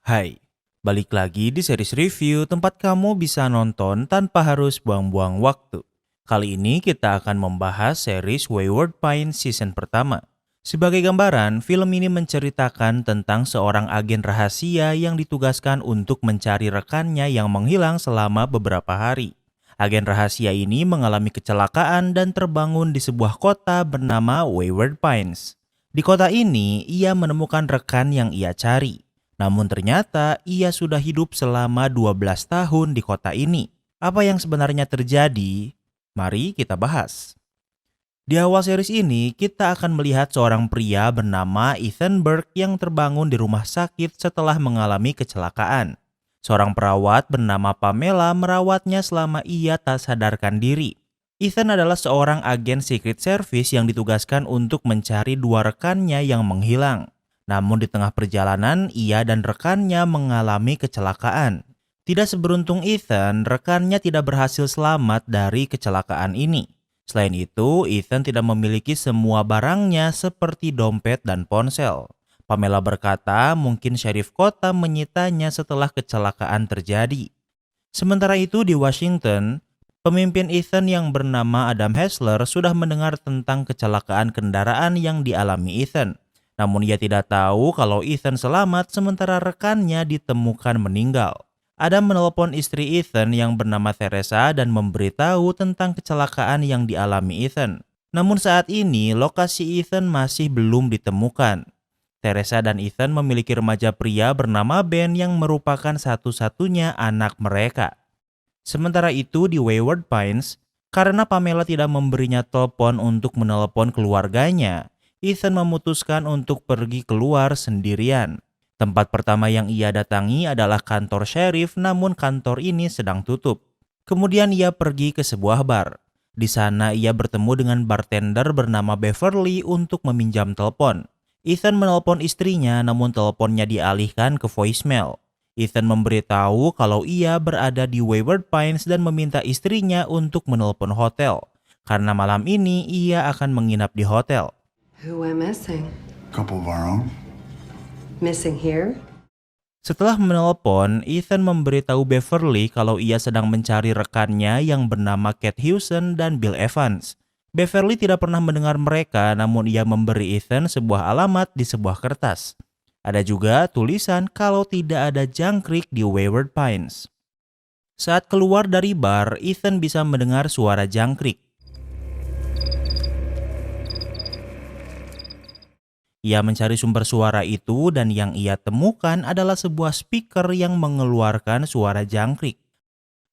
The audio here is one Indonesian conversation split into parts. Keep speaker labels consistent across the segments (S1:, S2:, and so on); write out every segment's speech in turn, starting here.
S1: Hai, balik lagi di series review tempat kamu bisa nonton tanpa harus buang-buang waktu. Kali ini kita akan membahas series Wayward Pines season pertama. Sebagai gambaran, film ini menceritakan tentang seorang agen rahasia yang ditugaskan untuk mencari rekannya yang menghilang selama beberapa hari. Agen rahasia ini mengalami kecelakaan dan terbangun di sebuah kota bernama Wayward Pines. Di kota ini, ia menemukan rekan yang ia cari. Namun ternyata ia sudah hidup selama 12 tahun di kota ini. Apa yang sebenarnya terjadi? Mari kita bahas. Di awal series ini, kita akan melihat seorang pria bernama Ethan Burke yang terbangun di rumah sakit setelah mengalami kecelakaan. Seorang perawat bernama Pamela merawatnya selama ia tak sadarkan diri. Ethan adalah seorang agen Secret Service yang ditugaskan untuk mencari dua rekannya yang menghilang. Namun di tengah perjalanan, ia dan rekannya mengalami kecelakaan. Tidak seberuntung Ethan, rekannya tidak berhasil selamat dari kecelakaan ini. Selain itu, Ethan tidak memiliki semua barangnya seperti dompet dan ponsel. Pamela berkata mungkin syarif kota menyitanya setelah kecelakaan terjadi. Sementara itu di Washington, pemimpin Ethan yang bernama Adam Hessler sudah mendengar tentang kecelakaan kendaraan yang dialami Ethan. Namun ia tidak tahu kalau Ethan selamat sementara rekannya ditemukan meninggal. Adam menelpon istri Ethan yang bernama Teresa dan memberitahu tentang kecelakaan yang dialami Ethan. Namun saat ini lokasi Ethan masih belum ditemukan. Teresa dan Ethan memiliki remaja pria bernama Ben yang merupakan satu-satunya anak mereka. Sementara itu di Wayward Pines, karena Pamela tidak memberinya telepon untuk menelepon keluarganya, Ethan memutuskan untuk pergi keluar sendirian. Tempat pertama yang ia datangi adalah kantor sheriff, namun kantor ini sedang tutup. Kemudian ia pergi ke sebuah bar. Di sana ia bertemu dengan bartender bernama Beverly untuk meminjam telepon. Ethan menelpon istrinya, namun teleponnya dialihkan ke voicemail. Ethan memberitahu kalau ia berada di Wayward Pines dan meminta istrinya untuk menelpon hotel. Karena malam ini ia akan menginap di hotel.
S2: Who am I missing?
S3: Couple of our own.
S2: Missing here?
S1: Setelah menelpon, Ethan memberitahu Beverly kalau ia sedang mencari rekannya yang bernama Kate Hewson dan Bill Evans. Beverly tidak pernah mendengar mereka, namun ia memberi Ethan sebuah alamat di sebuah kertas. Ada juga tulisan kalau tidak ada jangkrik di Wayward Pines. Saat keluar dari bar, Ethan bisa mendengar suara jangkrik. Ia mencari sumber suara itu dan yang ia temukan adalah sebuah speaker yang mengeluarkan suara jangkrik.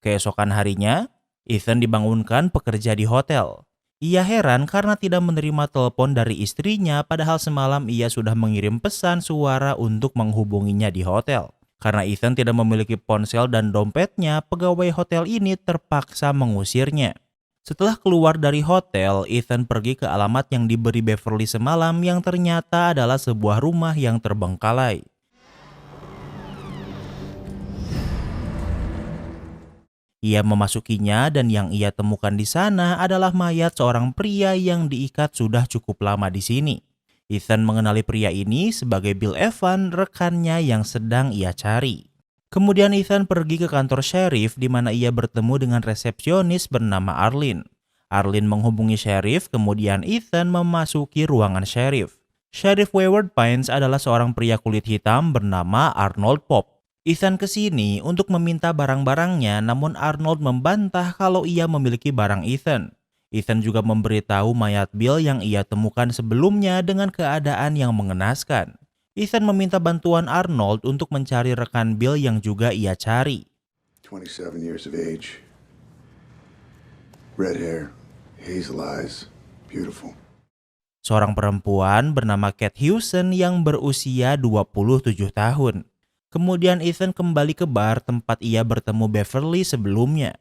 S1: Keesokan harinya, Ethan dibangunkan pekerja di hotel. Ia heran karena tidak menerima telepon dari istrinya padahal semalam ia sudah mengirim pesan suara untuk menghubunginya di hotel. Karena Ethan tidak memiliki ponsel dan dompetnya, pegawai hotel ini terpaksa mengusirnya. Setelah keluar dari hotel, Ethan pergi ke alamat yang diberi Beverly semalam yang ternyata adalah sebuah rumah yang terbengkalai. Ia memasukinya dan yang ia temukan di sana adalah mayat seorang pria yang diikat sudah cukup lama di sini. Ethan mengenali pria ini sebagai Bill Evans, rekannya yang sedang ia cari. Kemudian Ethan pergi ke kantor sheriff di mana ia bertemu dengan resepsionis bernama Arlene. Arlene menghubungi sheriff, kemudian Ethan memasuki ruangan sheriff. Sheriff Wayward Pines adalah seorang pria kulit hitam bernama Arnold Pop. Ethan kesini untuk meminta barang-barangnya, namun Arnold membantah kalau ia memiliki barang Ethan. Ethan juga memberitahu mayat Bill yang ia temukan sebelumnya dengan keadaan yang mengenaskan. Ethan meminta bantuan Arnold untuk mencari rekan Bill yang juga ia cari.
S3: 27 years of age. Red hair, hazel eyes, beautiful.
S1: Seorang perempuan bernama Kate Hewson yang berusia 27 tahun. Kemudian Ethan kembali ke bar tempat ia bertemu Beverly sebelumnya.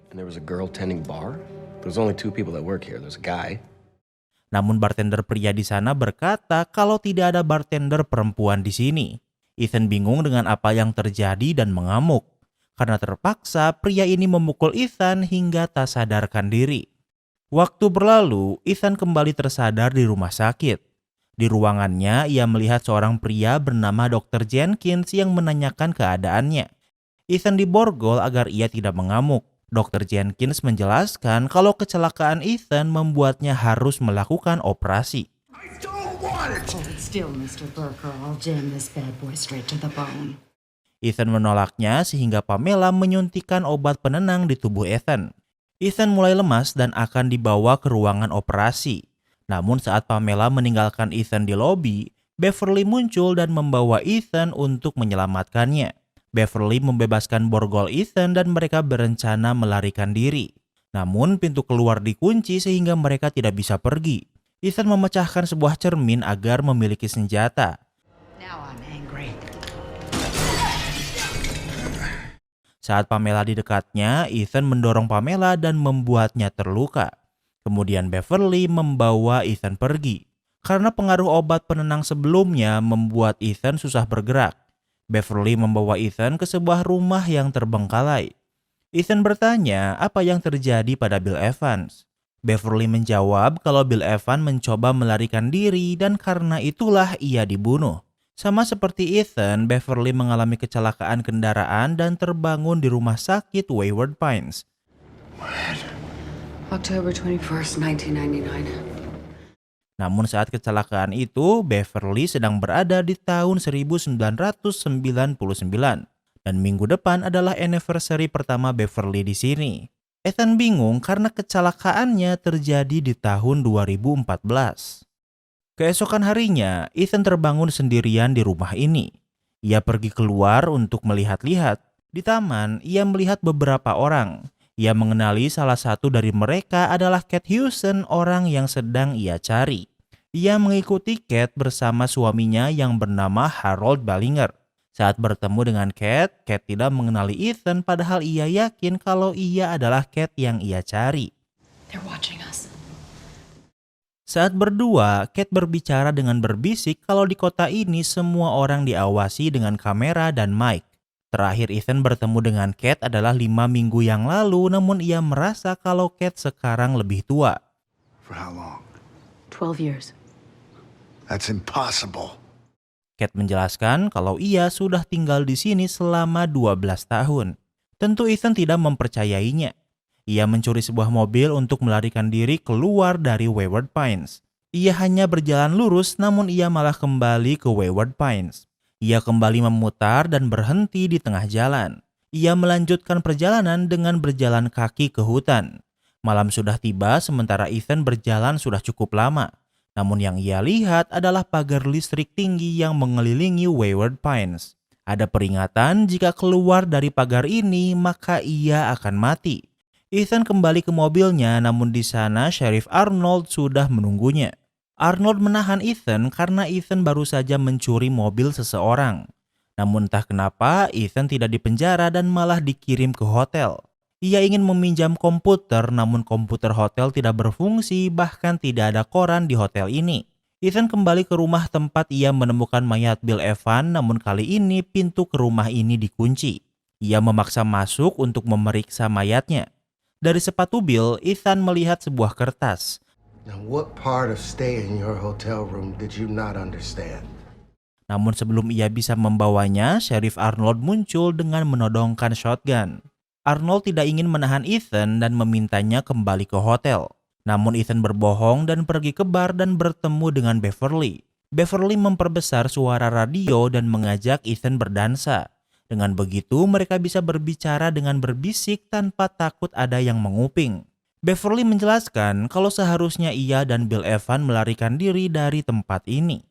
S4: And there was a girl tending bar? There's only two people that work here. There's a guy.
S1: Namun bartender pria di sana berkata kalau tidak ada bartender perempuan di sini. Ethan bingung dengan apa yang terjadi dan mengamuk. Karena terpaksa, pria ini memukul Ethan hingga tak sadarkan diri. Waktu berlalu, Ethan kembali tersadar di rumah sakit. Di ruangannya, ia melihat seorang pria bernama Dr. Jenkins yang menanyakan keadaannya. Ethan diborgol agar ia tidak mengamuk. Dr. Jenkins menjelaskan kalau kecelakaan Ethan membuatnya harus melakukan operasi.
S5: Hold still, Mr. Burke, or I'll jam this bad boy straight to the bone.
S1: Ethan menolaknya sehingga Pamela menyuntikkan obat penenang di tubuh Ethan. Ethan mulai lemas dan akan dibawa ke ruangan operasi. Namun saat Pamela meninggalkan Ethan di lobi, Beverly muncul dan membawa Ethan untuk menyelamatkannya. Beverly membebaskan borgol Ethan dan mereka berencana melarikan diri. Namun pintu keluar dikunci sehingga mereka tidak bisa pergi. Ethan memecahkan sebuah cermin agar memiliki senjata.
S5: Now I'm angry.
S1: Saat Pamela di dekatnya, Ethan mendorong Pamela dan membuatnya terluka. Kemudian Beverly membawa Ethan pergi. Karena pengaruh obat penenang sebelumnya membuat Ethan susah bergerak. Beverly membawa Ethan ke sebuah rumah yang terbengkalai. Ethan bertanya apa yang terjadi pada Bill Evans. Beverly menjawab kalau Bill Evans mencoba melarikan diri dan karena itulah ia dibunuh. Sama seperti Ethan, Beverly mengalami kecelakaan kendaraan dan terbangun di rumah sakit Wayward Pines.
S2: October 21st, 1999.
S1: Namun saat kecelakaan itu, Beverly sedang berada di tahun 1999 dan minggu depan adalah anniversary pertama Beverly di sini. Ethan bingung karena kecelakaannya terjadi di tahun 2014. Keesokan harinya, Ethan terbangun sendirian di rumah ini. Ia pergi keluar untuk melihat-lihat. Di taman, ia melihat beberapa orang. Ia mengenali salah satu dari mereka adalah Kate Hewson, orang yang sedang ia cari. Ia mengikuti Kate bersama suaminya yang bernama Harold Ballinger. Saat bertemu dengan Kate, Kate tidak mengenali Ethan padahal ia yakin kalau ia adalah Kate yang ia cari.
S5: They're watching us.
S1: Saat berdua, Kate berbicara dengan berbisik kalau di kota ini semua orang diawasi dengan kamera dan mic. Terakhir Ethan bertemu dengan Kate adalah 5 minggu yang lalu, namun ia merasa kalau Kate sekarang lebih tua.
S3: For how long?
S5: 12 years.
S3: That's impossible.
S1: Kate menjelaskan kalau ia sudah tinggal di sini selama 12 tahun. Tentu Ethan tidak mempercayainya. Ia mencuri sebuah mobil untuk melarikan diri keluar dari Wayward Pines. Ia hanya berjalan lurus namun ia malah kembali ke Wayward Pines. Ia kembali memutar dan berhenti di tengah jalan. Ia melanjutkan perjalanan dengan berjalan kaki ke hutan. Malam sudah tiba sementara Ethan berjalan sudah cukup lama. Namun yang ia lihat adalah pagar listrik tinggi yang mengelilingi Wayward Pines. Ada peringatan jika keluar dari pagar ini maka ia akan mati. Ethan kembali ke mobilnya namun di sana Sheriff Arnold sudah menunggunya. Arnold menahan Ethan karena Ethan baru saja mencuri mobil seseorang. Namun entah kenapa Ethan tidak dipenjara dan malah dikirim ke hotel. Ia ingin meminjam komputer namun komputer hotel tidak berfungsi bahkan tidak ada koran di hotel ini. Ethan kembali ke rumah tempat ia menemukan mayat Bill Evans namun kali ini pintu ke rumah ini dikunci. Ia memaksa masuk untuk memeriksa mayatnya. Dari sepatu Bill, Ethan melihat sebuah kertas.
S6: Now, what part of staying in your hotel room did you not understand?
S1: Namun sebelum ia bisa membawanya, Sheriff Arnold muncul dengan menodongkan shotgun. Arnold tidak ingin menahan Ethan dan memintanya kembali ke hotel. Namun Ethan berbohong dan pergi ke bar dan bertemu dengan Beverly. Beverly memperbesar suara radio dan mengajak Ethan berdansa. Dengan begitu mereka bisa berbicara dengan berbisik tanpa takut ada yang menguping. Beverly menjelaskan kalau seharusnya ia dan Bill Evans melarikan diri dari tempat ini.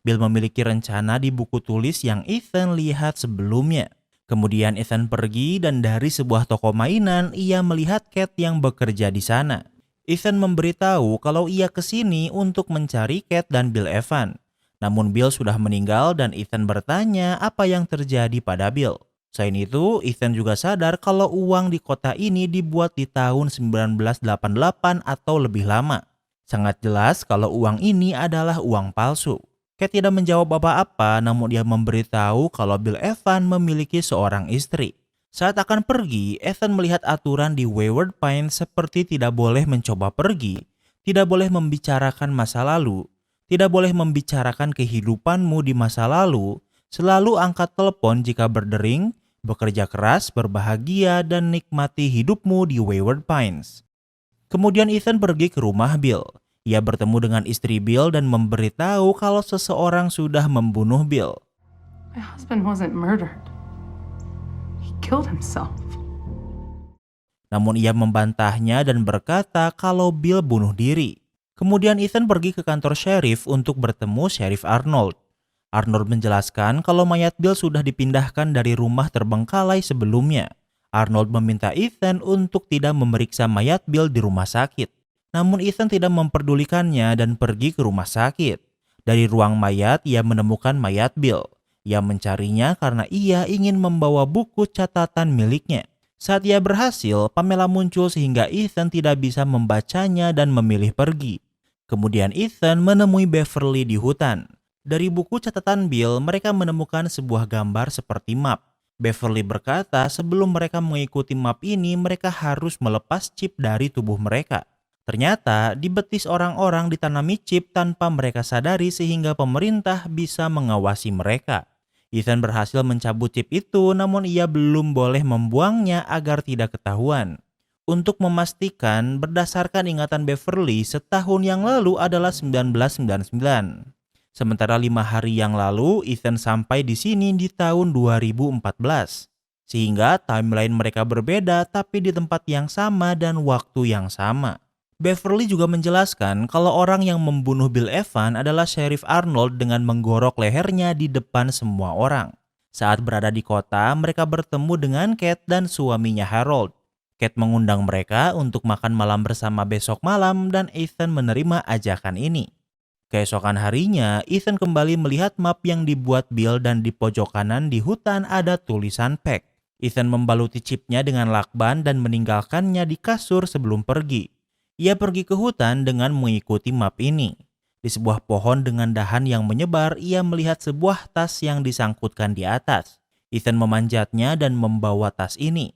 S1: Bill memiliki rencana di buku tulis yang Ethan lihat sebelumnya. Kemudian Ethan pergi dan dari sebuah toko mainan ia melihat Kate yang bekerja di sana. Ethan memberitahu kalau ia ke sini untuk mencari Kate dan Bill Evans. Namun Bill sudah meninggal dan Ethan bertanya apa yang terjadi pada Bill. Selain itu, Ethan juga sadar kalau uang di kota ini dibuat di tahun 1988 atau lebih lama. Sangat jelas kalau uang ini adalah uang palsu. Kate tidak menjawab apa-apa namun dia memberitahu kalau Bill Evans memiliki seorang istri. Saat akan pergi, Ethan melihat aturan di Wayward Pines seperti tidak boleh mencoba pergi, tidak boleh membicarakan masa lalu, Tidak boleh membicarakan kehidupanmu di masa lalu, selalu angkat telepon jika berdering, bekerja keras, berbahagia, dan nikmati hidupmu di Wayward Pines. Kemudian Ethan pergi ke rumah Bill. Ia bertemu dengan istri Bill dan memberitahu kalau seseorang sudah membunuh Bill.
S7: My husband wasn't murdered. He killed himself.
S1: Namun ia membantahnya dan berkata kalau Bill bunuh diri. Kemudian Ethan pergi ke kantor sheriff untuk bertemu Sheriff Arnold. Arnold menjelaskan kalau mayat Bill sudah dipindahkan dari rumah terbengkalai sebelumnya. Arnold meminta Ethan untuk tidak memeriksa mayat Bill di rumah sakit. Namun Ethan tidak memperdulikannya dan pergi ke rumah sakit. Dari ruang mayat, ia menemukan mayat Bill. Ia mencarinya karena ia ingin membawa buku catatan miliknya. Saat ia berhasil, Pamela muncul sehingga Ethan tidak bisa membacanya dan memilih pergi. Kemudian Ethan menemui Beverly di hutan. Dari buku catatan Bill, mereka menemukan sebuah gambar seperti map. Beverly berkata sebelum mereka mengikuti map ini, mereka harus melepas chip dari tubuh mereka. Ternyata di betis orang-orang ditanami chip tanpa mereka sadari sehingga pemerintah bisa mengawasi mereka. Ethan berhasil mencabut chip itu, namun ia belum boleh membuangnya agar tidak ketahuan. Untuk memastikan, berdasarkan ingatan Beverly, setahun yang lalu adalah 1999. Sementara 5 hari yang lalu, Ethan sampai di sini di tahun 2014. Sehingga timeline mereka berbeda tapi di tempat yang sama dan waktu yang sama. Beverly juga menjelaskan kalau orang yang membunuh Bill Evans adalah Sheriff Arnold dengan menggorok lehernya di depan semua orang. Saat berada di kota, mereka bertemu dengan Kate dan suaminya Harold. Kate mengundang mereka untuk makan malam bersama besok malam dan Ethan menerima ajakan ini. Keesokan harinya, Ethan kembali melihat map yang dibuat Bill dan di pojok kanan di hutan ada tulisan pack. Ethan membaluti chipnya dengan lakban dan meninggalkannya di kasur sebelum pergi. Ia pergi ke hutan dengan mengikuti map ini. Di sebuah pohon dengan dahan yang menyebar, ia melihat sebuah tas yang disangkutkan di atas. Ethan memanjatnya dan membawa tas ini.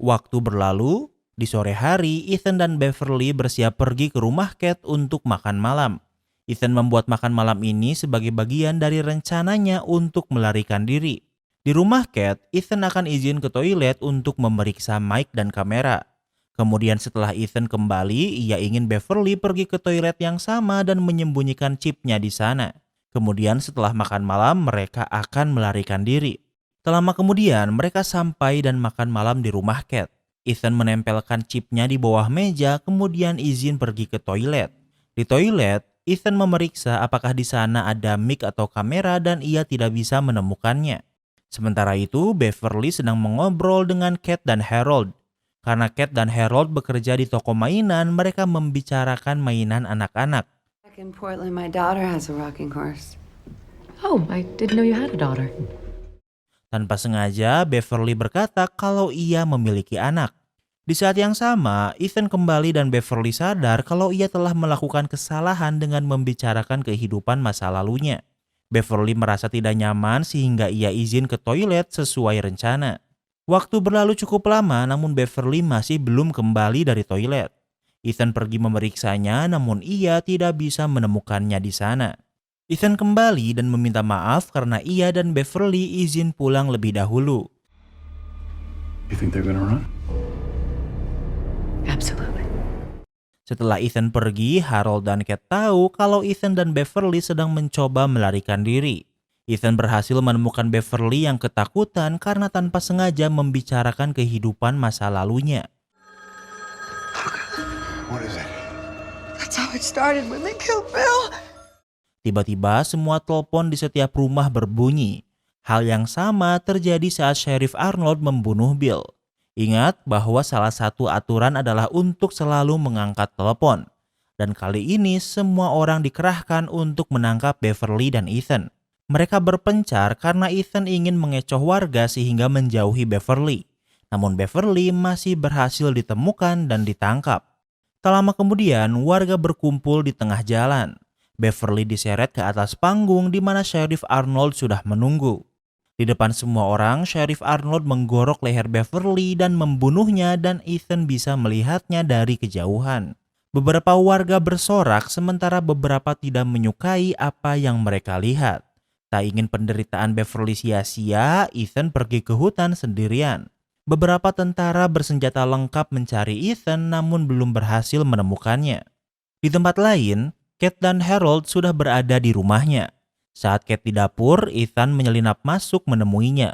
S1: Waktu berlalu, di sore hari, Ethan dan Beverly bersiap pergi ke rumah Kate untuk makan malam. Ethan membuat makan malam ini sebagai bagian dari rencananya untuk melarikan diri. Di rumah Kate, Ethan akan izin ke toilet untuk memeriksa mic dan kamera. Kemudian setelah Ethan kembali, ia ingin Beverly pergi ke toilet yang sama dan menyembunyikan chipnya di sana. Kemudian setelah makan malam, mereka akan melarikan diri. Tak lama kemudian, mereka sampai dan makan malam di rumah Kate. Ethan menempelkan chipnya di bawah meja, kemudian izin pergi ke toilet. Di toilet, Ethan memeriksa apakah di sana ada mic atau kamera dan ia tidak bisa menemukannya. Sementara itu, Beverly sedang mengobrol dengan Kate dan Harold. Karena Kate dan Harold bekerja di toko mainan, mereka membicarakan mainan anak-anak.
S2: Back in Portland, my daughter has a rocking horse.
S5: Oh, I didn't know you had a daughter.
S1: Tanpa sengaja, Beverly berkata kalau ia memiliki anak. Di saat yang sama, Ethan kembali dan Beverly sadar kalau ia telah melakukan kesalahan dengan membicarakan kehidupan masa lalunya. Beverly merasa tidak nyaman sehingga ia izin ke toilet sesuai rencana. Waktu berlalu cukup lama namun Beverly masih belum kembali dari toilet. Ethan pergi memeriksanya namun ia tidak bisa menemukannya di sana. Ethan kembali dan meminta maaf karena ia dan Beverly izin pulang lebih dahulu.
S3: You think they're gonna run?
S2: Absolutely.
S1: Setelah Ethan pergi, Harold dan Kate tahu kalau Ethan dan Beverly sedang mencoba melarikan diri. Ethan berhasil menemukan Beverly yang ketakutan karena tanpa sengaja membicarakan kehidupan masa lalunya.
S3: What is it?
S2: That's how it started when they killed Bill.
S1: Tiba-tiba semua telepon di setiap rumah berbunyi. Hal yang sama terjadi saat Sheriff Arnold membunuh Bill. Ingat bahwa salah satu aturan adalah untuk selalu mengangkat telepon. Dan kali ini semua orang dikerahkan untuk menangkap Beverly dan Ethan. Mereka berpencar karena Ethan ingin mengecoh warga sehingga menjauhi Beverly. Namun Beverly masih berhasil ditemukan dan ditangkap. Tak lama kemudian warga berkumpul di tengah jalan. Beverly diseret ke atas panggung di mana Sheriff Arnold sudah menunggu. Di depan semua orang, Sheriff Arnold menggorok leher Beverly dan membunuhnya dan Ethan bisa melihatnya dari kejauhan. Beberapa warga bersorak sementara beberapa tidak menyukai apa yang mereka lihat. Tak ingin penderitaan Beverly sia-sia, Ethan pergi ke hutan sendirian. Beberapa tentara bersenjata lengkap mencari Ethan namun belum berhasil menemukannya. Di tempat lain, Kate dan Harold sudah berada di rumahnya. Saat Kate di dapur, Ethan menyelinap masuk menemuinya.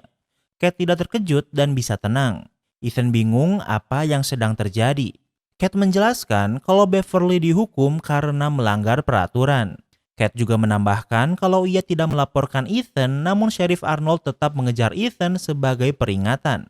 S1: Kate tidak terkejut dan bisa tenang. Ethan bingung apa yang sedang terjadi. Kate menjelaskan kalau Beverly dihukum karena melanggar peraturan. Kate juga menambahkan kalau ia tidak melaporkan Ethan, namun Sheriff Arnold tetap mengejar Ethan sebagai peringatan.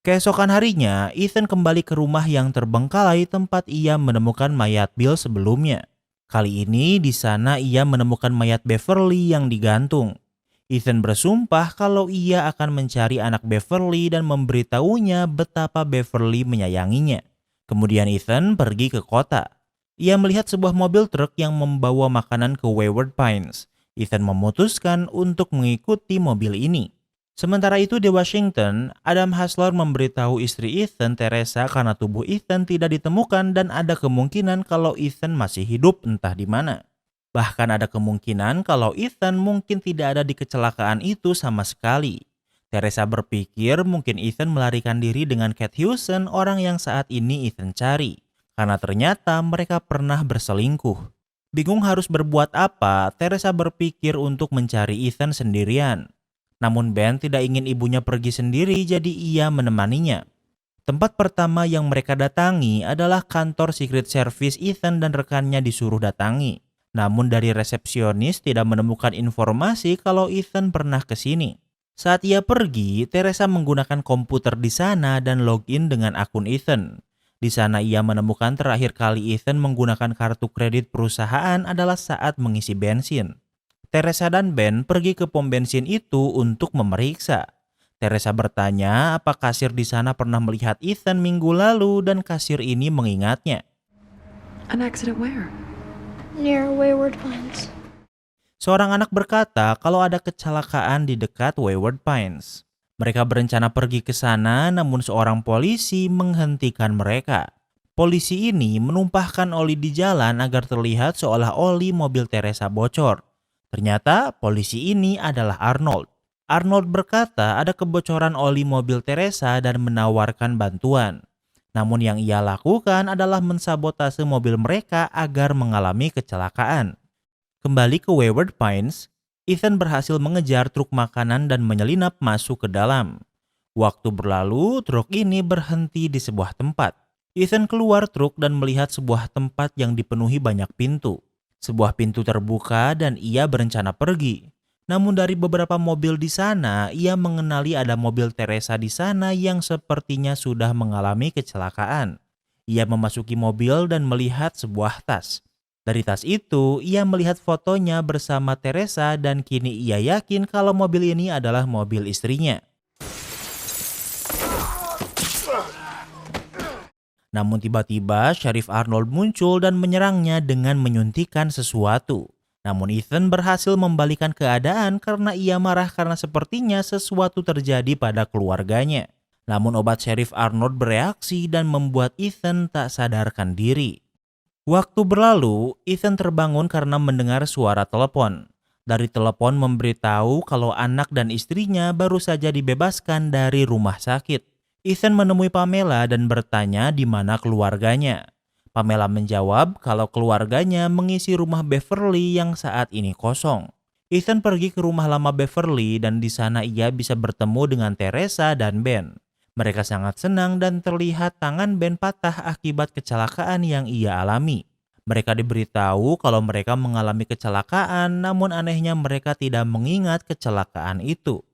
S1: Keesokan harinya, Ethan kembali ke rumah yang terbengkalai tempat ia menemukan mayat Bill sebelumnya. Kali ini di sana ia menemukan mayat Beverly yang digantung. Ethan bersumpah kalau ia akan mencari anak Beverly dan memberitahunya betapa Beverly menyayanginya. Kemudian Ethan pergi ke kota. Ia melihat sebuah mobil truk yang membawa makanan ke Wayward Pines. Ethan memutuskan untuk mengikuti mobil ini. Sementara itu di Washington, Adam Hasler memberitahu istri Ethan, Teresa, karena tubuh Ethan tidak ditemukan dan ada kemungkinan kalau Ethan masih hidup entah di mana. Bahkan ada kemungkinan kalau Ethan mungkin tidak ada di kecelakaan itu sama sekali. Teresa berpikir mungkin Ethan melarikan diri dengan Kate Hewson, orang yang saat ini Ethan cari. Karena ternyata mereka pernah berselingkuh. Bingung harus berbuat apa, Teresa berpikir untuk mencari Ethan sendirian. Namun Ben tidak ingin ibunya pergi sendiri, jadi ia menemaninya. Tempat pertama yang mereka datangi adalah kantor Secret Service Ethan dan rekannya disuruh datangi. Namun dari resepsionis tidak menemukan informasi kalau Ethan pernah ke sini. Saat ia pergi, Teresa menggunakan komputer di sana dan login dengan akun Ethan. Di sana ia menemukan terakhir kali Ethan menggunakan kartu kredit perusahaan adalah saat mengisi bensin. Teresa dan Ben pergi ke pom bensin itu untuk memeriksa. Teresa bertanya apa kasir di sana pernah melihat Ethan minggu lalu dan kasir ini mengingatnya.
S2: An accident where?
S8: Near Wayward Pines.
S1: Seorang anak berkata kalau ada kecelakaan di dekat Wayward Pines. Mereka berencana pergi ke sana namun seorang polisi menghentikan mereka. Polisi ini menumpahkan oli di jalan agar terlihat seolah oli mobil Teresa bocor. Ternyata polisi ini adalah Arnold. Arnold berkata ada kebocoran oli mobil Teresa dan menawarkan bantuan. Namun yang ia lakukan adalah mensabotase mobil mereka agar mengalami kecelakaan. Kembali ke Wayward Pines, Ethan berhasil mengejar truk makanan dan menyelinap masuk ke dalam. Waktu berlalu, truk ini berhenti di sebuah tempat. Ethan keluar truk dan melihat sebuah tempat yang dipenuhi banyak pintu. Sebuah pintu terbuka dan ia berencana pergi. Namun dari beberapa mobil di sana, ia mengenali ada mobil Teresa di sana yang sepertinya sudah mengalami kecelakaan. Ia memasuki mobil dan melihat sebuah tas. Dari tas itu, ia melihat fotonya bersama Teresa dan kini ia yakin kalau mobil ini adalah mobil istrinya. Namun tiba-tiba Sheriff Arnold muncul dan menyerangnya dengan menyuntikkan sesuatu. Namun Ethan berhasil membalikan keadaan karena ia marah karena sepertinya sesuatu terjadi pada keluarganya. Namun obat Sheriff Arnold bereaksi dan membuat Ethan tak sadarkan diri. Waktu berlalu, Ethan terbangun karena mendengar suara telepon. Dari telepon memberitahu kalau anak dan istrinya baru saja dibebaskan dari rumah sakit. Ethan menemui Pamela dan bertanya di mana keluarganya. Pamela menjawab kalau keluarganya mengisi rumah Beverly yang saat ini kosong. Ethan pergi ke rumah lama Beverly dan di sana ia bisa bertemu dengan Teresa dan Ben. Mereka sangat senang dan terlihat tangan Ben patah akibat kecelakaan yang ia alami. Mereka diberitahu kalau mereka mengalami kecelakaan, namun anehnya mereka tidak mengingat kecelakaan itu.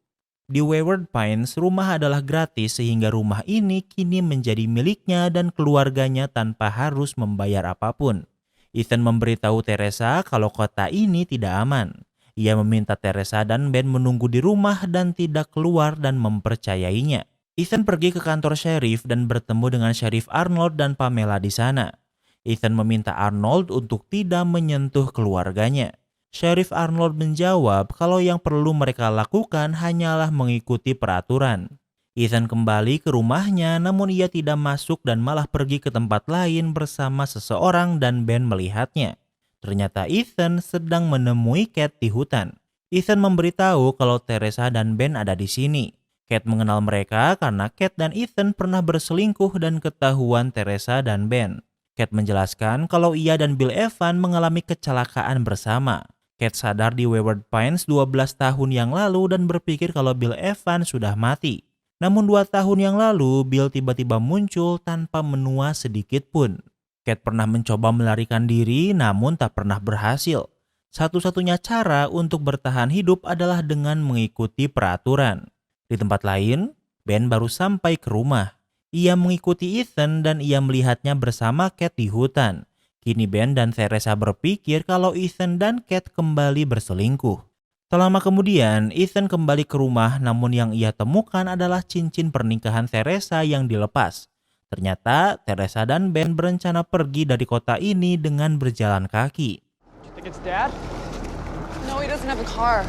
S1: Di Wayward Pines, rumah adalah gratis sehingga rumah ini kini menjadi miliknya dan keluarganya tanpa harus membayar apapun. Ethan memberitahu Teresa kalau kota ini tidak aman. Ia meminta Teresa dan Ben menunggu di rumah dan tidak keluar dan mempercayainya. Ethan pergi ke kantor sheriff dan bertemu dengan Sheriff Arnold dan Pamela di sana. Ethan meminta Arnold untuk tidak menyentuh keluarganya. Sheriff Arnold menjawab kalau yang perlu mereka lakukan hanyalah mengikuti peraturan. Ethan kembali ke rumahnya, namun ia tidak masuk dan malah pergi ke tempat lain bersama seseorang dan Ben melihatnya. Ternyata Ethan sedang menemui Kate di hutan. Ethan memberitahu kalau Teresa dan Ben ada di sini. Kate mengenal mereka karena Kate dan Ethan pernah berselingkuh dan ketahuan Teresa dan Ben. Kate menjelaskan kalau ia dan Bill Evans mengalami kecelakaan bersama. Kate sadar di Wayward Pines 12 tahun yang lalu dan berpikir kalau Bill Evans sudah mati. Namun 2 tahun yang lalu, Bill tiba-tiba muncul tanpa menua sedikit pun. Kate pernah mencoba melarikan diri namun tak pernah berhasil. Satu-satunya cara untuk bertahan hidup adalah dengan mengikuti peraturan. Di tempat lain, Ben baru sampai ke rumah. Ia mengikuti Ethan dan ia melihatnya bersama Kate di hutan. Kini Ben dan Teresa berpikir kalau Ethan dan Kate kembali berselingkuh. Tak lama kemudian, Ethan kembali ke rumah namun yang ia temukan adalah cincin pernikahan Teresa yang dilepas. Ternyata Teresa dan Ben berencana pergi dari kota ini dengan berjalan kaki.
S9: You think it's Dad?
S2: No, he doesn't have a car.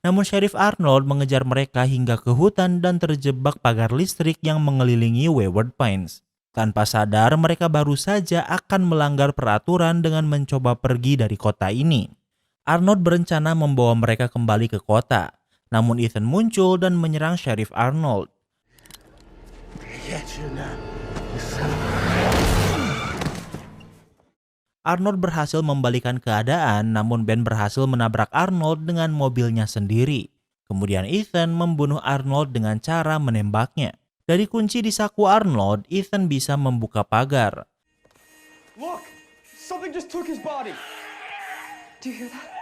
S1: Namun Sheriff Arnold mengejar mereka hingga ke hutan dan terjebak pagar listrik yang mengelilingi Wayward Pines. Tanpa sadar mereka baru saja akan melanggar peraturan dengan mencoba pergi dari kota ini. Arnold berencana membawa mereka kembali ke kota. Namun Ethan muncul dan menyerang Sheriff Arnold. Arnold berhasil membalikan keadaan, namun Ben berhasil menabrak Arnold dengan mobilnya sendiri. Kemudian Ethan membunuh Arnold dengan cara menembaknya. Dari kunci di saku Arnold, Ethan bisa membuka pagar.
S9: Look! Something just took his body!
S2: Do you hear that?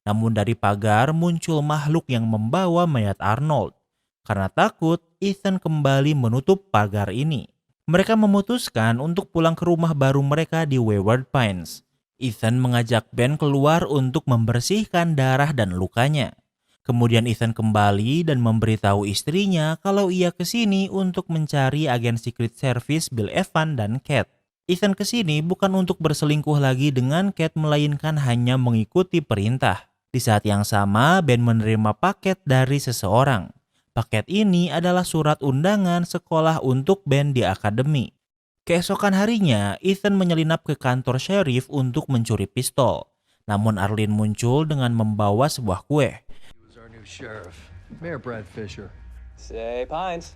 S1: Namun dari pagar muncul makhluk yang membawa mayat Arnold. Karena takut, Ethan kembali menutup pagar ini. Mereka memutuskan untuk pulang ke rumah baru mereka di Wayward Pines. Ethan mengajak Ben keluar untuk membersihkan darah dan lukanya. Kemudian Ethan kembali dan memberitahu istrinya kalau ia kesini untuk mencari agen Secret Service Bill Evans dan Kate. Ethan kesini bukan untuk berselingkuh lagi dengan Kate, melainkan hanya mengikuti perintah. Di saat yang sama, Ben menerima paket dari seseorang. Paket ini adalah surat undangan sekolah untuk Ben di akademi. Keesokan harinya, Ethan menyelinap ke kantor sheriff untuk mencuri pistol. Namun Arlene muncul dengan membawa sebuah kue.
S4: He was our new sheriff, Mayor Brad Fisher.
S9: Say Pines.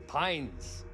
S9: Pines.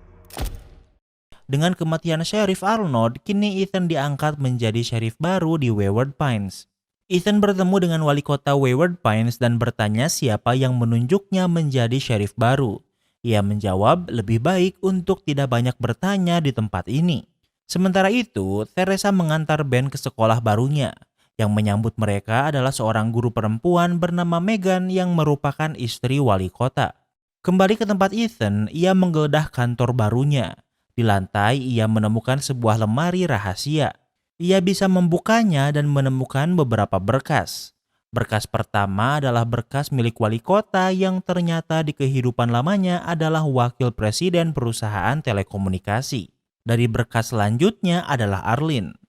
S1: Dengan kematian Sheriff Arnold, kini Ethan diangkat menjadi sheriff baru di Wayward Pines. Ethan bertemu dengan wali kota Wayward Pines dan bertanya siapa yang menunjuknya menjadi sheriff baru. Ia menjawab lebih baik untuk tidak banyak bertanya di tempat ini. Sementara itu, Teresa mengantar Ben ke sekolah barunya. Yang menyambut mereka adalah seorang guru perempuan bernama Megan yang merupakan istri wali kota. Kembali ke tempat Ethan, ia menggeledah kantor barunya. Di lantai, ia menemukan sebuah lemari rahasia. Ia bisa membukanya dan menemukan beberapa berkas. Berkas pertama adalah berkas milik wali kota yang ternyata di kehidupan lamanya adalah wakil presiden perusahaan telekomunikasi. Dari berkas selanjutnya adalah Arlene.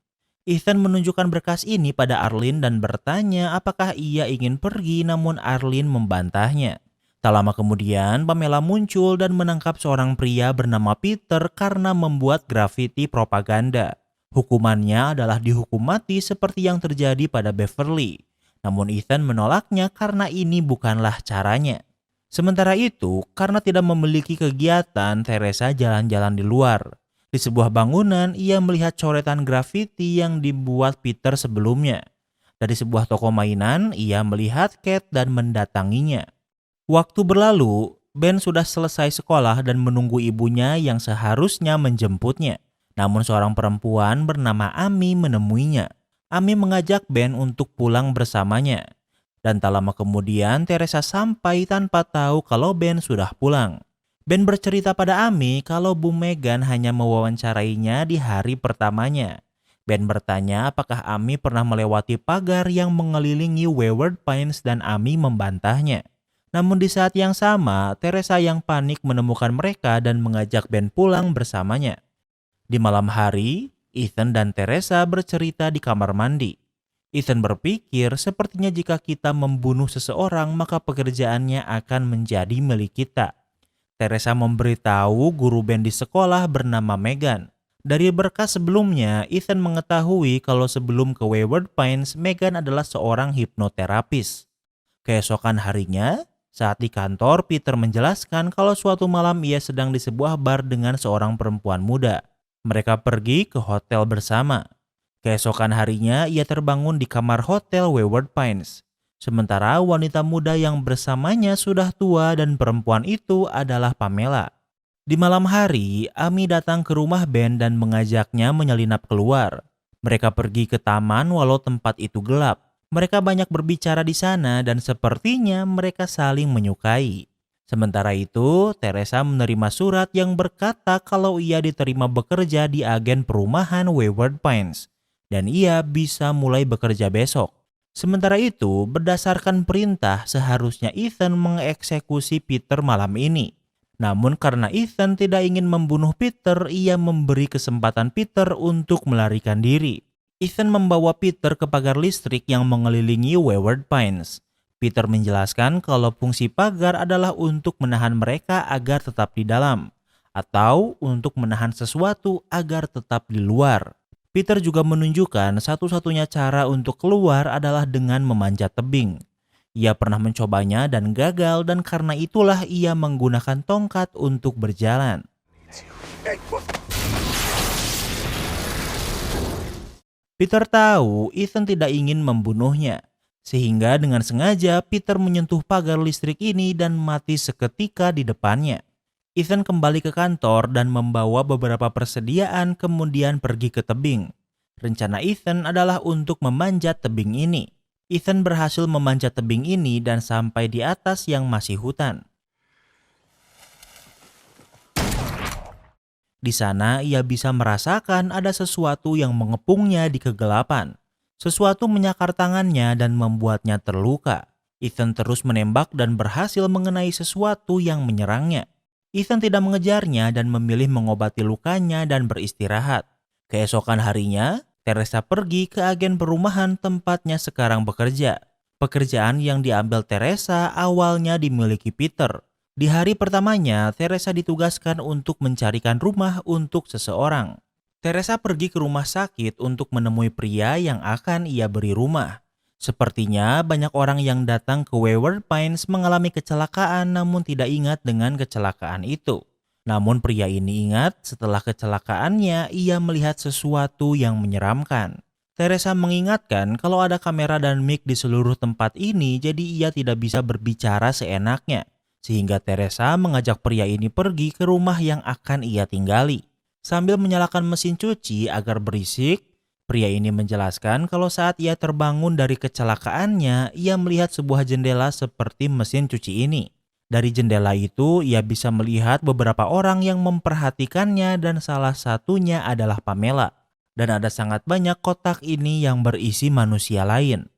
S1: Ethan menunjukkan berkas ini pada Arlene dan bertanya apakah ia ingin pergi, namun Arlene membantahnya. Tak lama kemudian, Pamela muncul dan menangkap seorang pria bernama Peter karena membuat grafiti propaganda. Hukumannya adalah dihukum mati seperti yang terjadi pada Beverly. Namun Ethan menolaknya karena ini bukanlah caranya. Sementara itu, karena tidak memiliki kegiatan, Teresa jalan-jalan di luar. Di sebuah bangunan, ia melihat coretan grafiti yang dibuat Peter sebelumnya. Dari sebuah toko mainan, ia melihat Kate dan mendatanginya. Waktu berlalu, Ben sudah selesai sekolah dan menunggu ibunya yang seharusnya menjemputnya. Namun seorang perempuan bernama Amy menemuinya. Amy mengajak Ben untuk pulang bersamanya. Dan tak lama kemudian Teresa sampai tanpa tahu kalau Ben sudah pulang. Ben bercerita pada Amy kalau Bu Megan hanya mewawancarainya di hari pertamanya. Ben bertanya apakah Amy pernah melewati pagar yang mengelilingi Wayward Pines dan Amy membantahnya. Namun di saat yang sama, Teresa yang panik menemukan mereka dan mengajak Ben pulang bersamanya. Di malam hari, Ethan dan Teresa bercerita di kamar mandi. Ethan berpikir sepertinya jika kita membunuh seseorang maka pekerjaannya akan menjadi milik kita. Teresa memberitahu guru band di sekolah bernama Megan. Dari berkas sebelumnya, Ethan mengetahui kalau sebelum ke Wayward Pines, Megan adalah seorang hipnoterapis. Keesokan harinya, saat di kantor, Peter menjelaskan kalau suatu malam ia sedang di sebuah bar dengan seorang perempuan muda. Mereka pergi ke hotel bersama. Keesokan harinya, ia terbangun di kamar hotel Wayward Pines. Sementara wanita muda yang bersamanya sudah tua dan perempuan itu adalah Pamela. Di malam hari, Amy datang ke rumah Ben dan mengajaknya menyelinap keluar. Mereka pergi ke taman walau tempat itu gelap. Mereka banyak berbicara di sana dan sepertinya mereka saling menyukai. Sementara itu, Teresa menerima surat yang berkata kalau ia diterima bekerja di agen perumahan Wayward Pines dan ia bisa mulai bekerja besok. Sementara itu, berdasarkan perintah seharusnya Ethan mengeksekusi Peter malam ini. Namun karena Ethan tidak ingin membunuh Peter, ia memberi kesempatan Peter untuk melarikan diri. Ethan membawa Peter ke pagar listrik yang mengelilingi Wayward Pines. Peter menjelaskan kalau fungsi pagar adalah untuk menahan mereka agar tetap di dalam, atau untuk menahan sesuatu agar tetap di luar. Peter juga menunjukkan satu-satunya cara untuk keluar adalah dengan memanjat tebing. Ia pernah mencobanya dan gagal dan karena itulah ia menggunakan tongkat untuk berjalan. Peter tahu Ethan tidak ingin membunuhnya, sehingga dengan sengaja Peter menyentuh pagar listrik ini dan mati seketika di depannya. Ethan kembali ke kantor dan membawa beberapa persediaan kemudian pergi ke tebing. Rencana Ethan adalah untuk memanjat tebing ini. Ethan berhasil memanjat tebing ini dan sampai di atas yang masih hutan. Di sana ia bisa merasakan ada sesuatu yang mengepungnya di kegelapan. Sesuatu menyakar tangannya dan membuatnya terluka. Ethan terus menembak dan berhasil mengenai sesuatu yang menyerangnya. Ethan tidak mengejarnya dan memilih mengobati lukanya dan beristirahat. Keesokan harinya, Teresa pergi ke agen perumahan tempatnya sekarang bekerja. Pekerjaan yang diambil Teresa awalnya dimiliki Peter. Di hari pertamanya, Teresa ditugaskan untuk mencarikan rumah untuk seseorang. Teresa pergi ke rumah sakit untuk menemui pria yang akan ia beri rumah. Sepertinya banyak orang yang datang ke Wayward Pines mengalami kecelakaan namun tidak ingat dengan kecelakaan itu. Namun pria ini ingat setelah kecelakaannya ia melihat sesuatu yang menyeramkan. Teresa mengingatkan kalau ada kamera dan mic di seluruh tempat ini jadi ia tidak bisa berbicara seenaknya. Sehingga Teresa mengajak pria ini pergi ke rumah yang akan ia tinggali. Sambil menyalakan mesin cuci agar berisik, pria ini menjelaskan kalau saat ia terbangun dari kecelakaannya, ia melihat sebuah jendela seperti mesin cuci ini. Dari jendela itu, ia bisa melihat beberapa orang yang memperhatikannya dan salah satunya adalah Pamela. Dan ada sangat banyak kotak ini yang berisi manusia lain.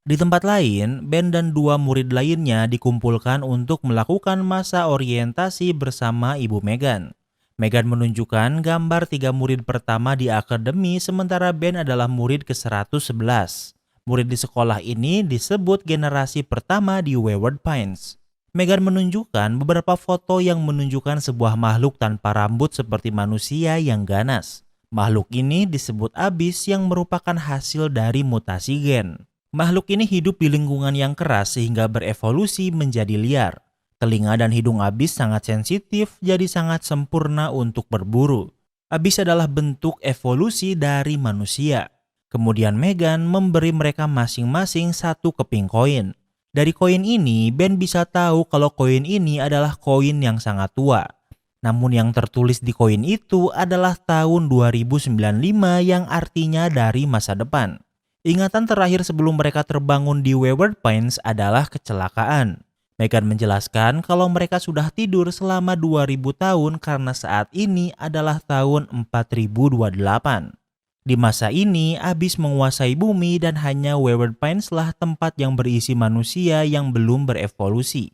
S1: Di tempat lain, Ben dan 2 murid lainnya dikumpulkan untuk melakukan masa orientasi bersama Ibu Megan. Megan menunjukkan gambar 3 murid pertama di akademi sementara Ben adalah murid ke-111. Murid di sekolah ini disebut generasi pertama di Wayward Pines. Megan menunjukkan beberapa foto yang menunjukkan sebuah makhluk tanpa rambut seperti manusia yang ganas. Makhluk ini disebut Abyss yang merupakan hasil dari mutasi gen. Makhluk ini hidup di lingkungan yang keras sehingga berevolusi menjadi liar. Telinga dan hidung Abyss sangat sensitif jadi sangat sempurna untuk berburu. Abyss adalah bentuk evolusi dari manusia. Kemudian Megan memberi mereka masing-masing 1 keping koin. Dari koin ini, Ben bisa tahu kalau koin ini adalah koin yang sangat tua. Namun yang tertulis di koin itu adalah tahun 2095 yang artinya dari masa depan. Ingatan terakhir sebelum mereka terbangun di Wayward Pines adalah kecelakaan. Megan menjelaskan kalau mereka sudah tidur selama 2000 tahun karena saat ini adalah tahun 4028. Di masa ini, Abyss menguasai bumi dan hanya Wayward Pines lah tempat yang berisi manusia yang belum berevolusi.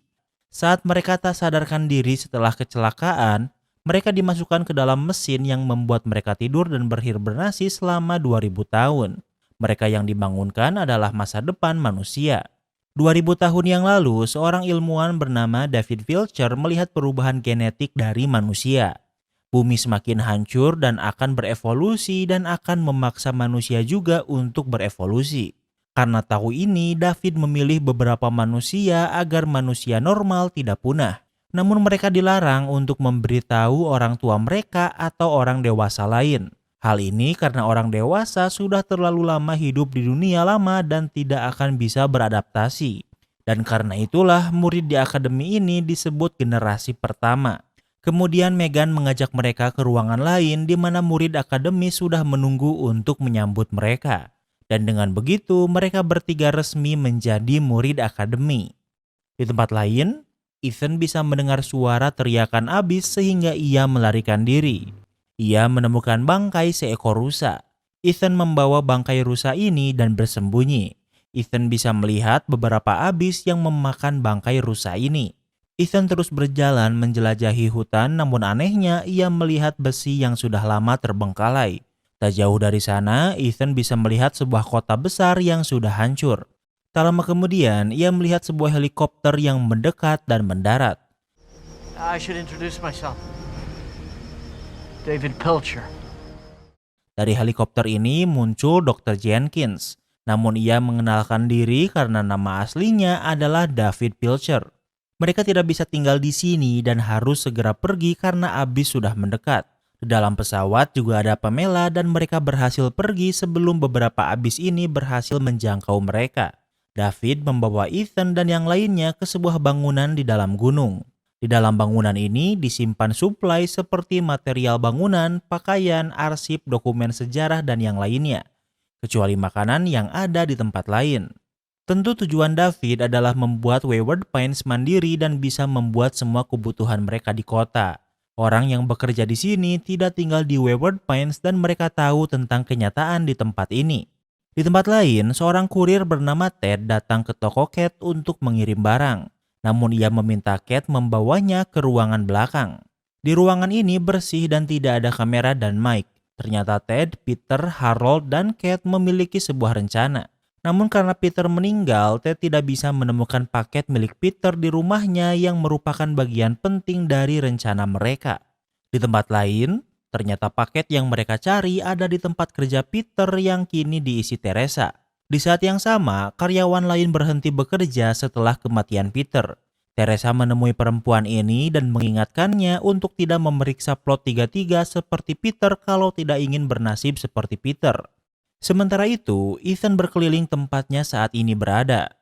S1: Saat mereka tak sadarkan diri setelah kecelakaan, mereka dimasukkan ke dalam mesin yang membuat mereka tidur dan berhibernasi selama 2000 tahun. Mereka yang dibangunkan adalah masa depan manusia. 2000 tahun yang lalu, seorang ilmuwan bernama David Pilcher melihat perubahan genetik dari manusia. Bumi semakin hancur dan akan berevolusi dan akan memaksa manusia juga untuk berevolusi. Karena tahu ini, David memilih beberapa manusia agar manusia normal tidak punah. Namun mereka dilarang untuk memberitahu orang tua mereka atau orang dewasa lain. Hal ini karena orang dewasa sudah terlalu lama hidup di dunia lama dan tidak akan bisa beradaptasi. Dan karena itulah murid di akademi ini disebut generasi pertama. Kemudian Meghan mengajak mereka ke ruangan lain di mana murid akademi sudah menunggu untuk menyambut mereka. Dan dengan begitu mereka bertiga resmi menjadi murid akademi. Di tempat lain, Ethan bisa mendengar suara teriakan abis sehingga ia melarikan diri. Ia menemukan bangkai seekor rusa. Ethan membawa bangkai rusa ini dan bersembunyi. Ethan bisa melihat beberapa abis yang memakan bangkai rusa ini. Ethan terus berjalan menjelajahi hutan, namun anehnya ia melihat besi yang sudah lama terbengkalai. Tak jauh dari sana, Ethan bisa melihat sebuah kota besar yang sudah hancur. Tak lama kemudian, ia melihat sebuah helikopter yang mendekat dan mendarat.
S10: I should introduce myself. David Pilcher.
S1: Dari helikopter ini muncul Dr. Jenkins. Namun ia mengenalkan diri karena nama aslinya adalah David Pilcher. Mereka tidak bisa tinggal di sini dan harus segera pergi karena abis sudah mendekat. Di dalam pesawat juga ada Pamela dan mereka berhasil pergi sebelum beberapa abis ini berhasil menjangkau mereka. David membawa Ethan dan yang lainnya ke sebuah bangunan di dalam gunung. Di dalam bangunan ini disimpan suplai seperti material bangunan, pakaian, arsip, dokumen sejarah, dan yang lainnya. Kecuali makanan yang ada di tempat lain. Tentu tujuan David adalah membuat Wayward Pines mandiri dan bisa membuat semua kebutuhan mereka di kota. Orang yang bekerja di sini tidak tinggal di Wayward Pines dan mereka tahu tentang kenyataan di tempat ini. Di tempat lain, seorang kurir bernama Ted datang ke toko Kate untuk mengirim barang. Namun ia meminta Kate membawanya ke ruangan belakang. Di ruangan ini bersih dan tidak ada kamera dan mic. Ternyata Ted, Peter, Harold, dan Kate memiliki sebuah rencana. Namun karena Peter meninggal, Ted tidak bisa menemukan paket milik Peter di rumahnya yang merupakan bagian penting dari rencana mereka. Di tempat lain, ternyata paket yang mereka cari ada di tempat kerja Peter yang kini diisi Teresa. Di saat yang sama, karyawan lain berhenti bekerja setelah kematian Peter. Teresa menemui perempuan ini dan mengingatkannya untuk tidak memeriksa plot 33 seperti Peter kalau tidak ingin bernasib seperti Peter. Sementara itu, Ethan berkeliling tempatnya saat ini berada.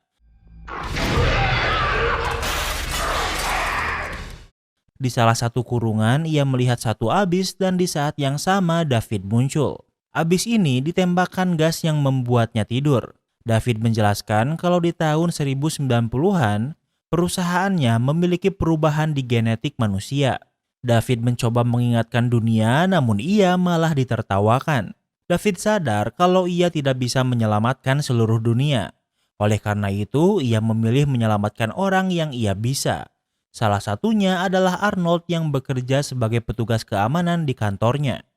S1: Di salah satu kurungan, ia melihat satu abis dan di saat yang sama David muncul. Abis ini ditembakkan gas yang membuatnya tidur. David menjelaskan kalau di tahun 1090-an, perusahaannya memiliki perubahan di genetik manusia. David mencoba mengingatkan dunia, namun ia malah ditertawakan. David sadar kalau ia tidak bisa menyelamatkan seluruh dunia. Oleh karena itu, ia memilih menyelamatkan orang yang ia bisa. Salah satunya adalah Arnold yang bekerja sebagai petugas keamanan di kantornya.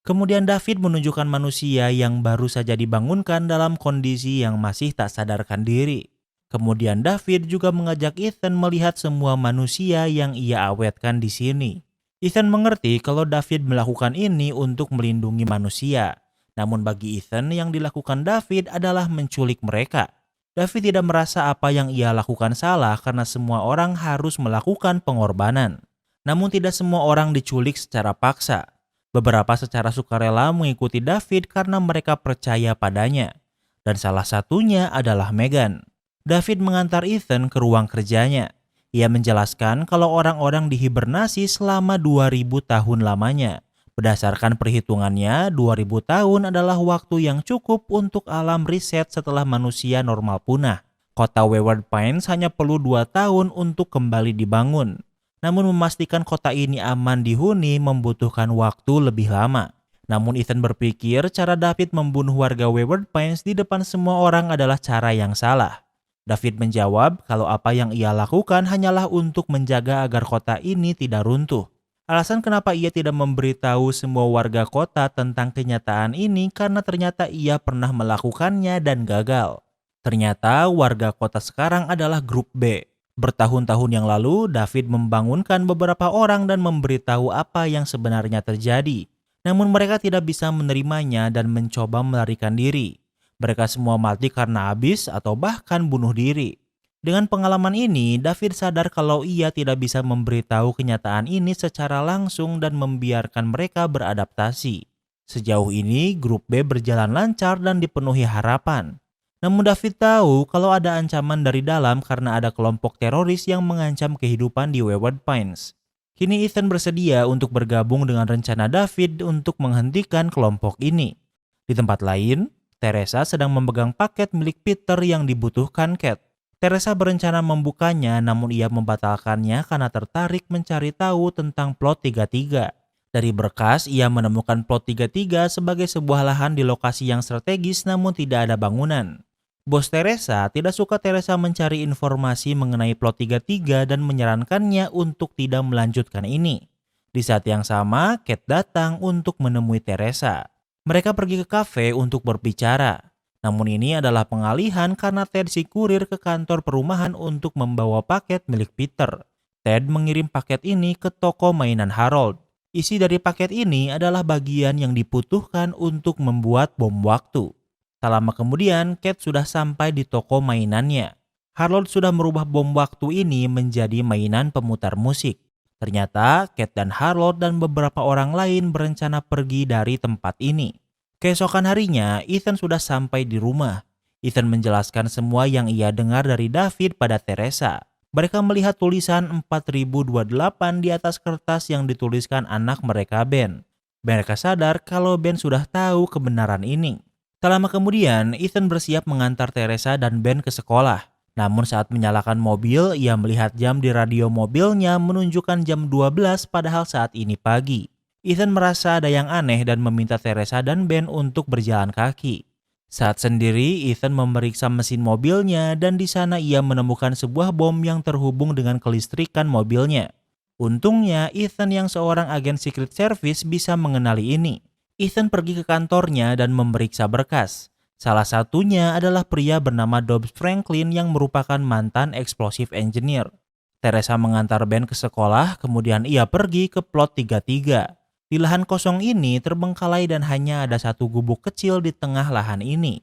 S1: Kemudian David menunjukkan manusia yang baru saja dibangunkan dalam kondisi yang masih tak sadarkan diri. Kemudian David juga mengajak Ethan melihat semua manusia yang ia awetkan di sini. Ethan mengerti kalau David melakukan ini untuk melindungi manusia. Namun bagi Ethan yang dilakukan David adalah menculik mereka. David tidak merasa apa yang ia lakukan salah karena semua orang harus melakukan pengorbanan. Namun tidak semua orang diculik secara paksa. Beberapa secara sukarela mengikuti David karena mereka percaya padanya. Dan salah satunya adalah Meghan. David mengantar Ethan ke ruang kerjanya. Ia menjelaskan kalau orang-orang dihibernasi selama 2000 tahun lamanya. Berdasarkan perhitungannya, 2000 tahun adalah waktu yang cukup untuk alam riset setelah manusia normal punah. Kota Wayward Pines hanya perlu 2 tahun untuk kembali dibangun. Namun memastikan kota ini aman dihuni membutuhkan waktu lebih lama. Namun Ethan berpikir cara David membunuh warga Wayward Pines di depan semua orang adalah cara yang salah. David menjawab kalau apa yang ia lakukan hanyalah untuk menjaga agar kota ini tidak runtuh. Alasan kenapa ia tidak memberitahu semua warga kota tentang kenyataan ini karena ternyata ia pernah melakukannya dan gagal. Ternyata warga kota sekarang adalah grup B. Bertahun-tahun yang lalu, David membangunkan beberapa orang dan memberitahu apa yang sebenarnya terjadi. Namun mereka tidak bisa menerimanya dan mencoba melarikan diri. Mereka semua mati karena habis atau bahkan bunuh diri. Dengan pengalaman ini, David sadar kalau ia tidak bisa memberitahu kenyataan ini secara langsung dan membiarkan mereka beradaptasi. Sejauh ini, grup B berjalan lancar dan dipenuhi harapan. Namun David tahu kalau ada ancaman dari dalam karena ada kelompok teroris yang mengancam kehidupan di Wayward Pines. Kini Ethan bersedia untuk bergabung dengan rencana David untuk menghentikan kelompok ini. Di tempat lain, Teresa sedang memegang paket milik Peter yang dibutuhkan Kate. Teresa berencana membukanya namun ia membatalkannya karena tertarik mencari tahu tentang plot 33. Dari berkas, ia menemukan plot 33 sebagai sebuah lahan di lokasi yang strategis namun tidak ada bangunan. Bos Teresa tidak suka Teresa mencari informasi mengenai plot 33 dan menyarankannya untuk tidak melanjutkan ini. Di saat yang sama, Kate datang untuk menemui Teresa. Mereka pergi ke kafe untuk berbicara. Namun ini adalah pengalihan karena Ted si kurir ke kantor perumahan untuk membawa paket milik Peter. Ted mengirim paket ini ke toko mainan Harold. Isi dari paket ini adalah bagian yang dibutuhkan untuk membuat bom waktu. Tak lama kemudian, Kate sudah sampai di toko mainannya. Harold sudah merubah bom waktu ini menjadi mainan pemutar musik. Ternyata, Kate dan Harold dan beberapa orang lain berencana pergi dari tempat ini. Keesokan harinya, Ethan sudah sampai di rumah. Ethan menjelaskan semua yang ia dengar dari David pada Teresa. Mereka melihat tulisan 4028 di atas kertas yang dituliskan anak mereka Ben. Mereka sadar kalau Ben sudah tahu kebenaran ini. Tak lama kemudian, Ethan bersiap mengantar Teresa dan Ben ke sekolah. Namun saat menyalakan mobil, ia melihat jam di radio mobilnya menunjukkan jam 12 padahal saat ini pagi. Ethan merasa ada yang aneh dan meminta Teresa dan Ben untuk berjalan kaki. Saat sendiri, Ethan memeriksa mesin mobilnya dan di sana ia menemukan sebuah bom yang terhubung dengan kelistrikan mobilnya. Untungnya, Ethan yang seorang agen Secret Service bisa mengenali ini. Ethan pergi ke kantornya dan memeriksa berkas. Salah satunya adalah pria bernama Dobbs Franklin yang merupakan mantan explosive engineer. Teresa mengantar Ben ke sekolah, kemudian ia pergi ke plot 33. Di lahan kosong ini terbengkalai dan hanya ada satu gubuk kecil di tengah lahan ini.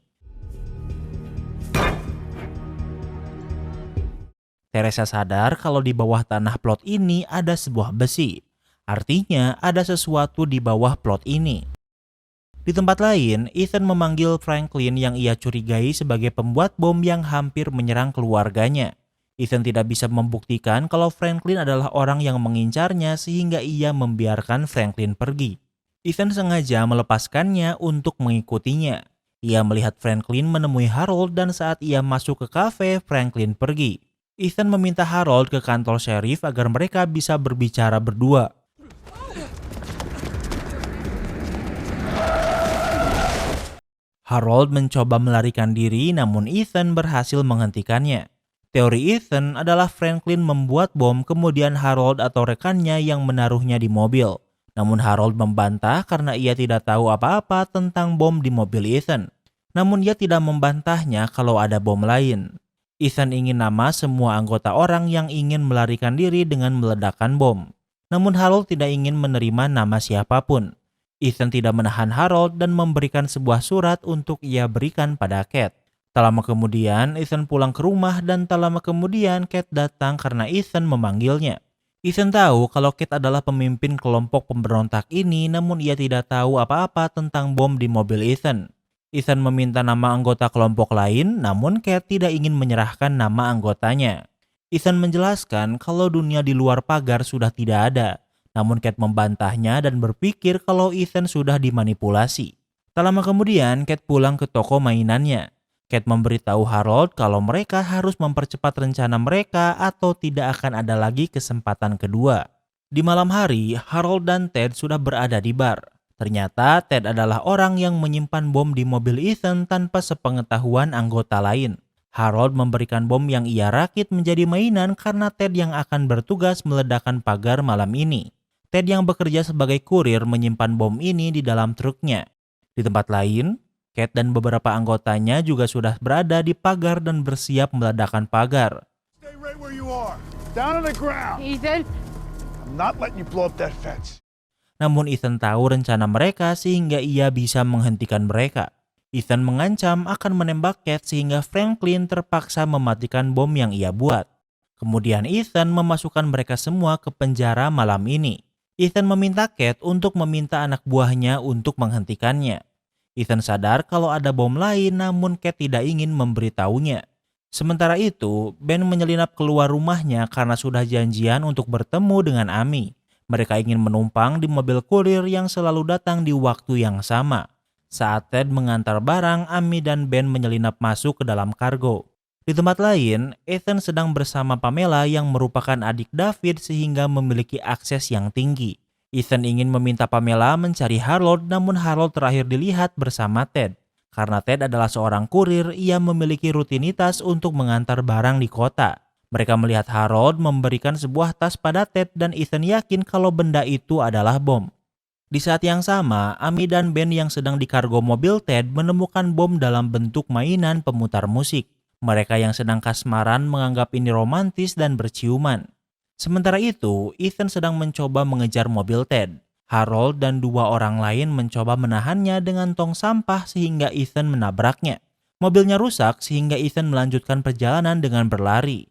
S1: Teresa sadar kalau di bawah tanah plot ini ada sebuah besi. Artinya ada sesuatu di bawah plot ini. Di tempat lain, Ethan memanggil Franklin yang ia curigai sebagai pembuat bom yang hampir menyerang keluarganya. Ethan tidak bisa membuktikan kalau Franklin adalah orang yang mengincarnya sehingga ia membiarkan Franklin pergi. Ethan sengaja melepaskannya untuk mengikutinya. Ia melihat Franklin menemui Harold dan saat ia masuk ke kafe, Franklin pergi. Ethan meminta Harold ke kantor sheriff agar mereka bisa berbicara berdua. Harold mencoba melarikan diri namun Ethan berhasil menghentikannya. Teori Ethan adalah Franklin membuat bom kemudian Harold atau rekannya yang menaruhnya di mobil. Namun Harold membantah karena ia tidak tahu apa-apa tentang bom di mobil Ethan. Namun ia tidak membantahnya kalau ada bom lain. Ethan ingin nama semua anggota orang yang ingin melarikan diri dengan meledakkan bom. Namun Harold tidak ingin menerima nama siapapun. Ethan tidak menahan Harold dan memberikan sebuah surat untuk ia berikan pada Kate. Tak lama kemudian, Ethan pulang ke rumah dan tak lama kemudian Kate datang karena Ethan memanggilnya. Ethan tahu kalau Kate adalah pemimpin kelompok pemberontak ini namun ia tidak tahu apa-apa tentang bom di mobil Ethan. Ethan meminta nama anggota kelompok lain namun Kate tidak ingin menyerahkan nama anggotanya. Ethan menjelaskan kalau dunia di luar pagar sudah tidak ada. Namun Kate membantahnya dan berpikir kalau Ethan sudah dimanipulasi. Tak lama kemudian Kate pulang ke toko mainannya. Kate memberitahu Harold kalau mereka harus mempercepat rencana mereka atau tidak akan ada lagi kesempatan kedua. Di malam hari, Harold dan Ted sudah berada di bar. Ternyata Ted adalah orang yang menyimpan bom di mobil Ethan tanpa sepengetahuan anggota lain. Harold memberikan bom yang ia rakit menjadi mainan karena Ted yang akan bertugas meledakkan pagar malam ini. Ted yang bekerja sebagai kurir menyimpan bom ini di dalam truknya. Di tempat lain, Kate dan beberapa anggotanya juga sudah berada di pagar dan bersiap meledakkan pagar.
S3: Stay right where you are. Down on the ground.
S7: Ethan?
S3: I'm not letting you blow up that fence.
S1: Namun Ethan tahu rencana mereka sehingga ia bisa menghentikan mereka. Ethan mengancam akan menembak Kate sehingga Franklin terpaksa mematikan bom yang ia buat. Kemudian Ethan memasukkan mereka semua ke penjara malam ini. Ethan meminta Kate untuk meminta anak buahnya untuk menghentikannya. Ethan sadar kalau ada bom lain namun Kate tidak ingin memberitahunya. Sementara itu, Ben menyelinap keluar rumahnya karena sudah janjian untuk bertemu dengan Amy. Mereka ingin menumpang di mobil kurir yang selalu datang di waktu yang sama. Saat Ted mengantar barang, Amy dan Ben menyelinap masuk ke dalam kargo. Di tempat lain, Ethan sedang bersama Pamela yang merupakan adik David sehingga memiliki akses yang tinggi. Ethan ingin meminta Pamela mencari Harold, namun Harold terakhir dilihat bersama Ted. Karena Ted adalah seorang kurir, ia memiliki rutinitas untuk mengantar barang di kota. Mereka melihat Harold memberikan sebuah tas pada Ted dan Ethan yakin kalau benda itu adalah bom. Di saat yang sama, Amy dan Ben yang sedang di kargo mobil Ted menemukan bom dalam bentuk mainan pemutar musik. Mereka yang sedang kasmaran menganggap ini romantis dan berciuman. Sementara itu, Ethan sedang mencoba mengejar mobil Ted. Harold dan dua orang lain mencoba menahannya dengan tong sampah sehingga Ethan menabraknya. Mobilnya rusak sehingga Ethan melanjutkan perjalanan dengan berlari.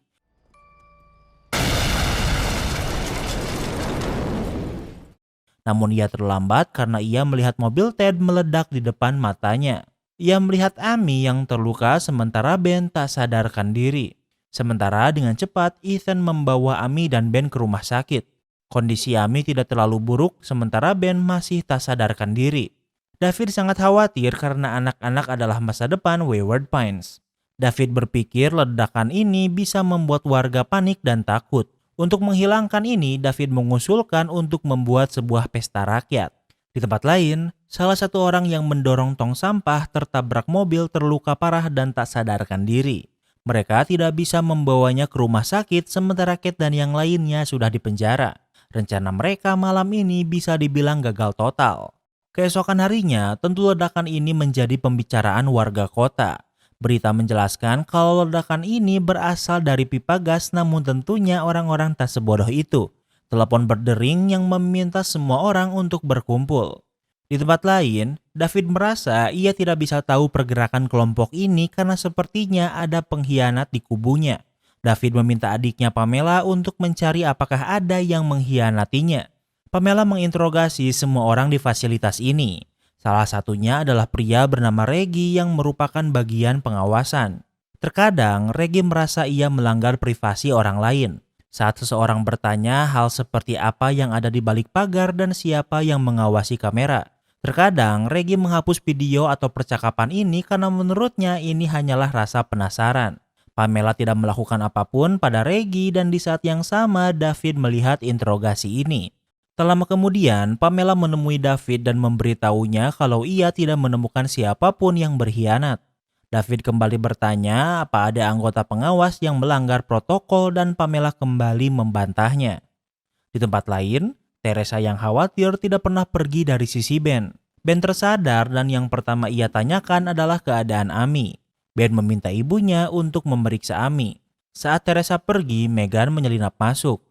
S1: Namun ia terlambat karena ia melihat mobil Ted meledak di depan matanya. Ia melihat Amy yang terluka sementara Ben tak sadarkan diri. Sementara dengan cepat Ethan membawa Amy dan Ben ke rumah sakit. Kondisi Amy tidak terlalu buruk sementara Ben masih tak sadarkan diri. David sangat khawatir karena anak-anak adalah masa depan Wayward Pines. David berpikir ledakan ini bisa membuat warga panik dan takut. Untuk menghilangkan ini, David mengusulkan untuk membuat sebuah pesta rakyat. Di tempat lain, salah satu orang yang mendorong tong sampah tertabrak mobil terluka parah dan tak sadarkan diri. Mereka tidak bisa membawanya ke rumah sakit sementara Kate dan yang lainnya sudah dipenjara. Rencana mereka malam ini bisa dibilang gagal total. Keesokan harinya, tentu ledakan ini menjadi pembicaraan warga kota. Berita menjelaskan kalau ledakan ini berasal dari pipa gas, namun tentunya orang-orang tak sebodoh itu. Telepon berdering yang meminta semua orang untuk berkumpul. Di tempat lain, David merasa ia tidak bisa tahu pergerakan kelompok ini karena sepertinya ada pengkhianat di kubunya. David meminta adiknya Pamela untuk mencari apakah ada yang mengkhianatinya. Pamela menginterogasi semua orang di fasilitas ini. Salah satunya adalah pria bernama Reggie yang merupakan bagian pengawasan. Terkadang Reggie merasa ia melanggar privasi orang lain. Saat seseorang bertanya hal seperti apa yang ada di balik pagar dan siapa yang mengawasi kamera. Terkadang Reggie menghapus video atau percakapan ini karena menurutnya ini hanyalah rasa penasaran. Pamela tidak melakukan apapun pada Reggie dan di saat yang sama David melihat interogasi ini. Tak lama kemudian, Pamela menemui David dan memberitahunya kalau ia tidak menemukan siapapun yang berkhianat. David kembali bertanya apa ada anggota pengawas yang melanggar protokol dan Pamela kembali membantahnya. Di tempat lain, Teresa yang khawatir tidak pernah pergi dari sisi Ben. Ben tersadar dan yang pertama ia tanyakan adalah keadaan Amy. Ben meminta ibunya untuk memeriksa Amy. Saat Teresa pergi, Megan menyelinap masuk.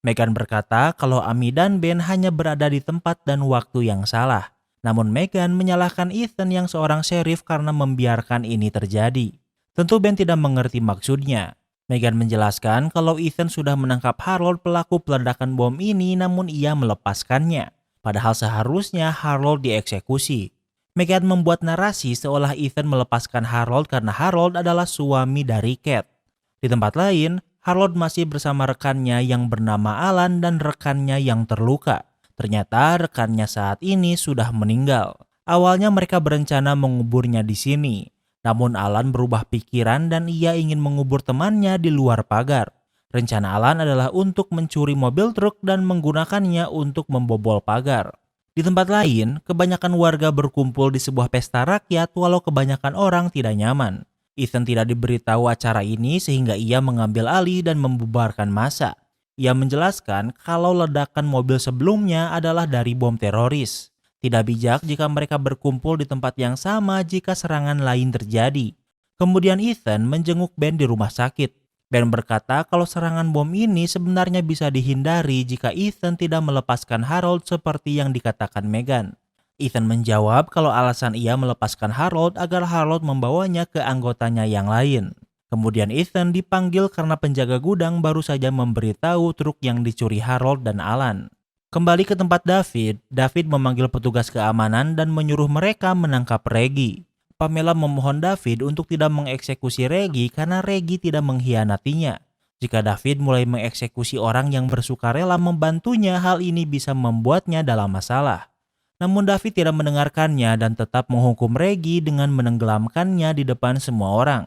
S1: Megan berkata kalau Amy dan Ben hanya berada di tempat dan waktu yang salah. Namun Megan menyalahkan Ethan yang seorang sheriff karena membiarkan ini terjadi. Tentu Ben tidak mengerti maksudnya. Megan menjelaskan kalau Ethan sudah menangkap Harold pelaku peledakan bom ini namun ia melepaskannya. Padahal seharusnya Harold dieksekusi. Megan membuat narasi seolah Ethan melepaskan Harold karena Harold adalah suami dari Kate. Di tempat lain, Harold masih bersama rekannya yang bernama Alan dan rekannya yang terluka. Ternyata rekannya saat ini sudah meninggal. Awalnya mereka berencana menguburnya di sini. Namun Alan berubah pikiran dan ia ingin mengubur temannya di luar pagar. Rencana Alan adalah untuk mencuri mobil truk dan menggunakannya untuk membobol pagar. Di tempat lain, kebanyakan warga berkumpul di sebuah pesta rakyat walau kebanyakan orang tidak nyaman. Ethan tidak diberitahu acara ini sehingga ia mengambil alih dan membubarkan massa. Ia menjelaskan kalau ledakan mobil sebelumnya adalah dari bom teroris. Tidak bijak jika mereka berkumpul di tempat yang sama jika serangan lain terjadi. Kemudian Ethan menjenguk Ben di rumah sakit. Ben berkata kalau serangan bom ini sebenarnya bisa dihindari jika Ethan tidak melepaskan Harold seperti yang dikatakan Megan. Ethan menjawab kalau alasan ia melepaskan Harold agar Harold membawanya ke anggotanya yang lain. Kemudian Ethan dipanggil karena penjaga gudang baru saja memberitahu truk yang dicuri Harold dan Alan. Kembali ke tempat David memanggil petugas keamanan dan menyuruh mereka menangkap Reggie. Pamela memohon David untuk tidak mengeksekusi Reggie karena Reggie tidak mengkhianatinya. Jika David mulai mengeksekusi orang yang bersukarela membantunya, hal ini bisa membuatnya dalam masalah. Namun David tidak mendengarkannya dan tetap menghukum Reggie dengan menenggelamkannya di depan semua orang.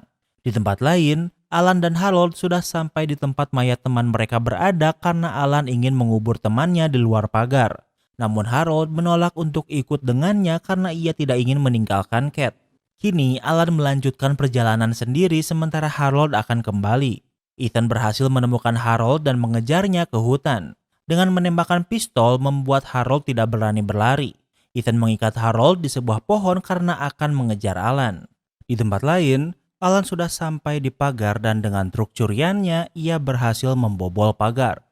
S1: Di tempat lain, Alan dan Harold sudah sampai di tempat mayat teman mereka berada karena Alan ingin mengubur temannya di luar pagar. Namun Harold menolak untuk ikut dengannya karena ia tidak ingin meninggalkan Cat. Kini Alan melanjutkan perjalanan sendiri sementara Harold akan kembali. Ethan berhasil menemukan Harold dan mengejarnya ke hutan. Dengan menembakkan pistol membuat Harold tidak berani berlari. Ethan mengikat Harold di sebuah pohon karena akan mengejar Alan. Di tempat lain, Alan sudah sampai di pagar dan dengan truk curiannya ia berhasil membobol pagar.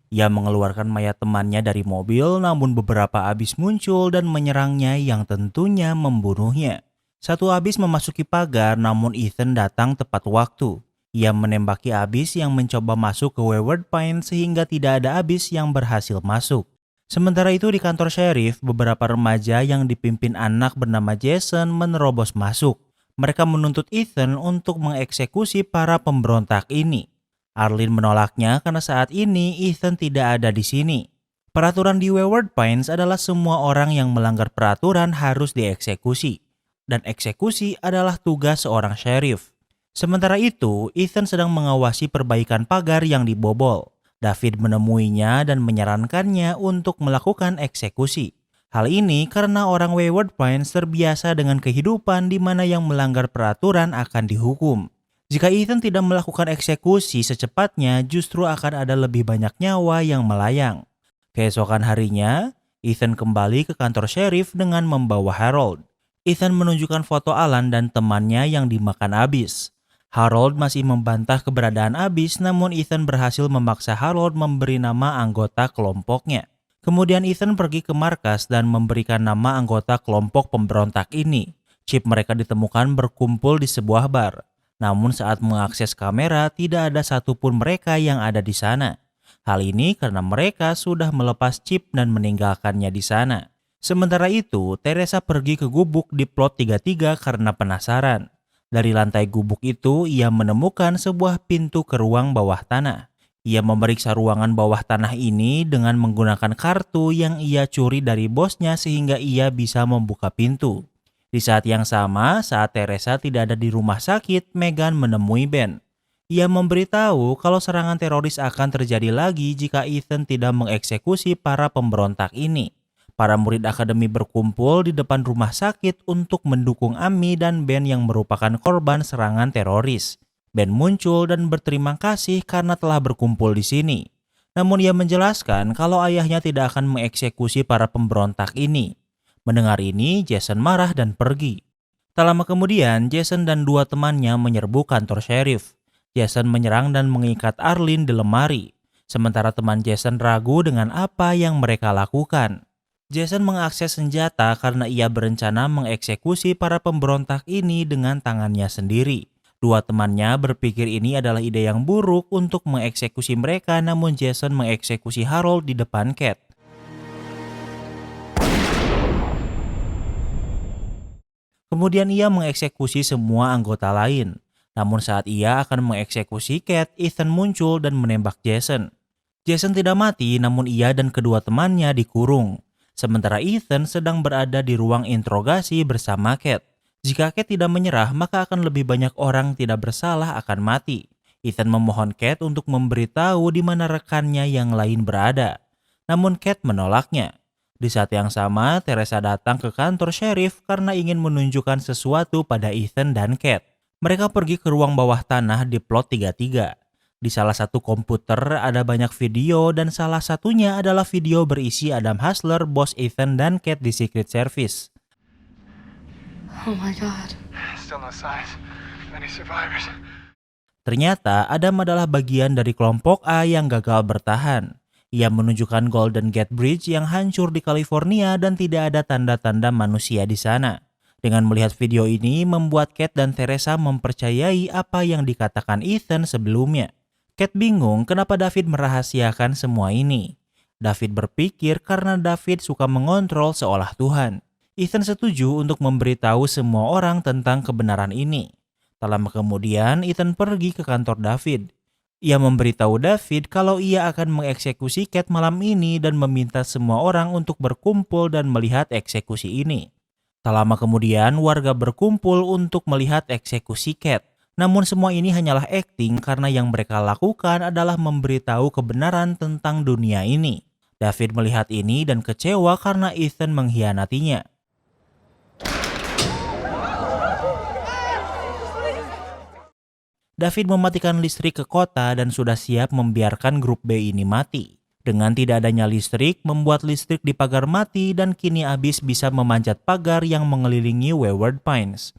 S1: Ia mengeluarkan mayat temannya dari mobil, namun beberapa abis muncul dan menyerangnya yang tentunya membunuhnya. Satu abis memasuki pagar, namun Ethan datang tepat waktu. Ia menembaki abis yang mencoba masuk ke Wayward Pines sehingga tidak ada abis yang berhasil masuk. Sementara itu di kantor sheriff, beberapa remaja yang dipimpin anak bernama Jason menerobos masuk. Mereka menuntut Ethan untuk mengeksekusi para pemberontak ini. Arlene menolaknya karena saat ini Ethan tidak ada di sini. Peraturan di Wayward Pines adalah semua orang yang melanggar peraturan harus dieksekusi. Dan eksekusi adalah tugas seorang sheriff. Sementara itu, Ethan sedang mengawasi perbaikan pagar yang dibobol. David menemuinya dan menyarankannya untuk melakukan eksekusi. Hal ini karena orang Wayward Pines terbiasa dengan kehidupan di mana yang melanggar peraturan akan dihukum. Jika Ethan tidak melakukan eksekusi secepatnya, justru akan ada lebih banyak nyawa yang melayang. Keesokan harinya, Ethan kembali ke kantor sheriff dengan membawa Harold. Ethan menunjukkan foto Alan dan temannya yang dimakan abis. Harold masih membantah keberadaan abis, namun Ethan berhasil memaksa Harold memberi nama anggota kelompoknya. Kemudian Ethan pergi ke markas dan memberikan nama anggota kelompok pemberontak ini. Chip mereka ditemukan berkumpul di sebuah bar. Namun saat mengakses kamera tidak ada satupun mereka yang ada di sana. Hal ini karena mereka sudah melepas chip dan meninggalkannya di sana. Sementara itu, Teresa pergi ke gubuk di plot 33 karena penasaran. Dari lantai gubuk itu, ia menemukan sebuah pintu ke ruang bawah tanah. Ia memeriksa ruangan bawah tanah ini dengan menggunakan kartu yang ia curi dari bosnya sehingga ia bisa membuka pintu. Di saat yang sama, saat Teresa tidak ada di rumah sakit, Megan menemui Ben. Ia memberitahu kalau serangan teroris akan terjadi lagi jika Ethan tidak mengeksekusi para pemberontak ini. Para murid akademi berkumpul di depan rumah sakit untuk mendukung Amy dan Ben yang merupakan korban serangan teroris. Ben muncul dan berterima kasih karena telah berkumpul di sini. Namun ia menjelaskan kalau ayahnya tidak akan mengeksekusi para pemberontak ini. Mendengar ini, Jason marah dan pergi. Tak lama kemudian, Jason dan dua temannya menyerbu kantor sheriff. Jason menyerang dan mengikat Arlene di lemari. Sementara teman Jason ragu dengan apa yang mereka lakukan. Jason mengakses senjata karena ia berencana mengeksekusi para pemberontak ini dengan tangannya sendiri. Dua temannya berpikir ini adalah ide yang buruk untuk mengeksekusi mereka, namun Jason mengeksekusi Harold di depan Cat. Kemudian ia mengeksekusi semua anggota lain. Namun saat ia akan mengeksekusi Cat, Ethan muncul dan menembak Jason. Jason tidak mati, namun ia dan kedua temannya dikurung. Sementara Ethan sedang berada di ruang interogasi bersama Cat. Jika Cat tidak menyerah, maka akan lebih banyak orang tidak bersalah akan mati. Ethan memohon Cat untuk memberitahu di mana rekannya yang lain berada. Namun Cat menolaknya. Di saat yang sama, Teresa datang ke kantor sheriff karena ingin menunjukkan sesuatu pada Ethan dan Cat. Mereka pergi ke ruang bawah tanah di plot 33. Di salah satu komputer ada banyak video dan salah satunya adalah video berisi Adam Hustler, bos Ethan dan Kate di Secret Service.
S2: Oh my god.
S3: Still no signs of any survivors.
S1: Ternyata Adam adalah bagian dari kelompok A yang gagal bertahan. Ia menunjukkan Golden Gate Bridge yang hancur di California dan tidak ada tanda-tanda manusia di sana. Dengan melihat video ini membuat Kate dan Teresa mempercayai apa yang dikatakan Ethan sebelumnya. Kate bingung kenapa David merahasiakan semua ini. David berpikir karena David suka mengontrol seolah Tuhan. Ethan setuju untuk memberitahu semua orang tentang kebenaran ini. Tak lama kemudian Ethan pergi ke kantor David. Ia memberitahu David kalau ia akan mengeksekusi Kate malam ini dan meminta semua orang untuk berkumpul dan melihat eksekusi ini. Tak lama kemudian warga berkumpul untuk melihat eksekusi Kate. Namun semua ini hanyalah akting karena yang mereka lakukan adalah memberitahu kebenaran tentang dunia ini. David melihat ini dan kecewa karena Ethan mengkhianatinya. David mematikan listrik ke kota dan sudah siap membiarkan grup B ini mati. Dengan tidak adanya listrik, membuat listrik di pagar mati dan kini Abyss bisa memanjat pagar yang mengelilingi Wayward Pines.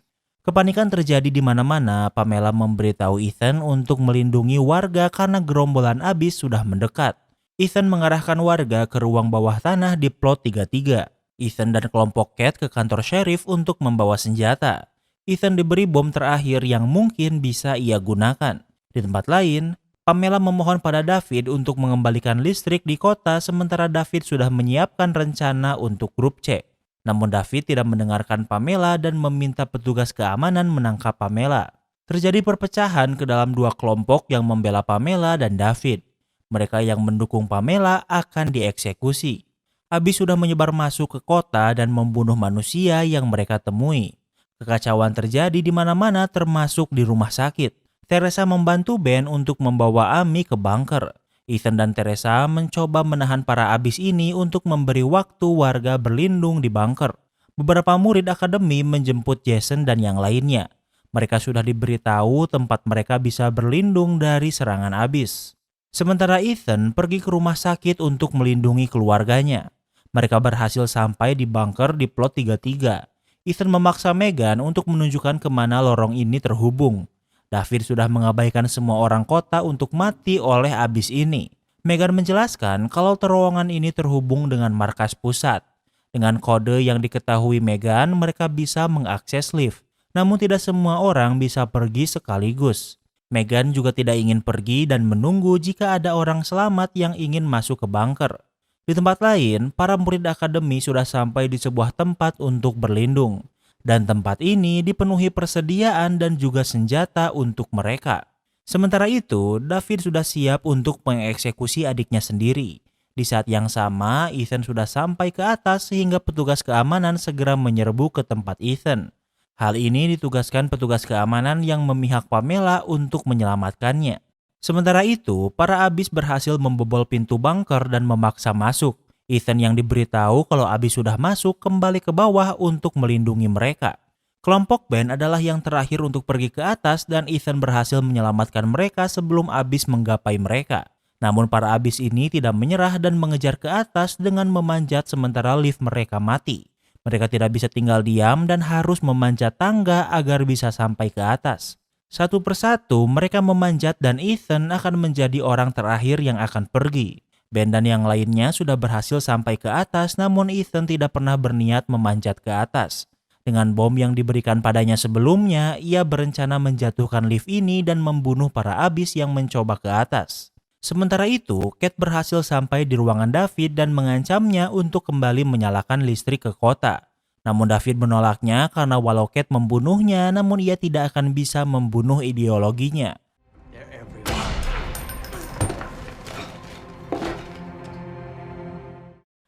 S1: Kepanikan terjadi di mana-mana. Pamela memberitahu Ethan untuk melindungi warga karena gerombolan Abyss sudah mendekat. Ethan mengarahkan warga ke ruang bawah tanah di plot 33. Ethan dan kelompok Kate ke kantor sheriff untuk membawa senjata. Ethan diberi bom terakhir yang mungkin bisa ia gunakan. Di tempat lain, Pamela memohon pada David untuk mengembalikan listrik di kota sementara David sudah menyiapkan rencana untuk grup C. Namun David tidak mendengarkan Pamela dan meminta petugas keamanan menangkap Pamela. Terjadi perpecahan ke dalam dua kelompok yang membela Pamela dan David. Mereka yang mendukung Pamela akan dieksekusi. Abyss sudah menyebar masuk ke kota dan membunuh manusia yang mereka temui. Kekacauan terjadi di mana-mana termasuk di rumah sakit. Teresa membantu Ben untuk membawa Amy ke bunker. Ethan dan Teresa mencoba menahan para Abyss ini untuk memberi waktu warga berlindung di bunker. Beberapa murid akademi menjemput Jason dan yang lainnya. Mereka sudah diberitahu tempat mereka bisa berlindung dari serangan Abyss. Sementara Ethan pergi ke rumah sakit untuk melindungi keluarganya. Mereka berhasil sampai di bunker di plot 33. Ethan memaksa Megan untuk menunjukkan kemana lorong ini terhubung. David sudah mengabaikan semua orang kota untuk mati oleh Abyss ini. Megan menjelaskan kalau terowongan ini terhubung dengan markas pusat. Dengan kode yang diketahui Megan, mereka bisa mengakses lift. Namun tidak semua orang bisa pergi sekaligus. Megan juga tidak ingin pergi dan menunggu jika ada orang selamat yang ingin masuk ke bunker. Di tempat lain, para murid akademi sudah sampai di sebuah tempat untuk berlindung. Dan tempat ini dipenuhi persediaan dan juga senjata untuk mereka. Sementara itu, David sudah siap untuk mengeksekusi adiknya sendiri. Di saat yang sama, Ethan sudah sampai ke atas sehingga petugas keamanan segera menyerbu ke tempat Ethan. Hal ini ditugaskan petugas keamanan yang memihak Pamela untuk menyelamatkannya. Sementara itu, para Abyss berhasil membobol pintu bunker dan memaksa masuk. Ethan yang diberitahu kalau Abyss sudah masuk kembali ke bawah untuk melindungi mereka. Kelompok Ben adalah yang terakhir untuk pergi ke atas dan Ethan berhasil menyelamatkan mereka sebelum Abyss menggapai mereka. Namun para Abyss ini tidak menyerah dan mengejar ke atas dengan memanjat sementara lift mereka mati. Mereka tidak bisa tinggal diam dan harus memanjat tangga agar bisa sampai ke atas. Satu persatu mereka memanjat dan Ethan akan menjadi orang terakhir yang akan pergi. Ben dan yang lainnya sudah berhasil sampai ke atas namun Ethan tidak pernah berniat memanjat ke atas. Dengan bom yang diberikan padanya sebelumnya, ia berencana menjatuhkan lift ini dan membunuh para Abyss yang mencoba ke atas. Sementara itu, Kate berhasil sampai di ruangan David dan mengancamnya untuk kembali menyalakan listrik ke kota. Namun David menolaknya karena walau Kate membunuhnya, namun ia tidak akan bisa membunuh ideologinya.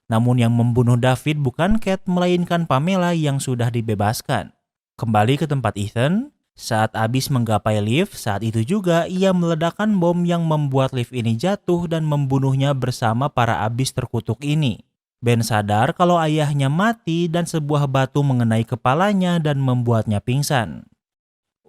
S1: Namun yang membunuh David bukan Kate melainkan Pamela yang sudah dibebaskan. Kembali ke tempat Ethan, saat Abyss menggapai lift, saat itu juga ia meledakkan bom yang membuat lift ini jatuh dan membunuhnya bersama para Abyss terkutuk ini. Ben sadar kalau ayahnya mati dan sebuah batu mengenai kepalanya dan membuatnya pingsan.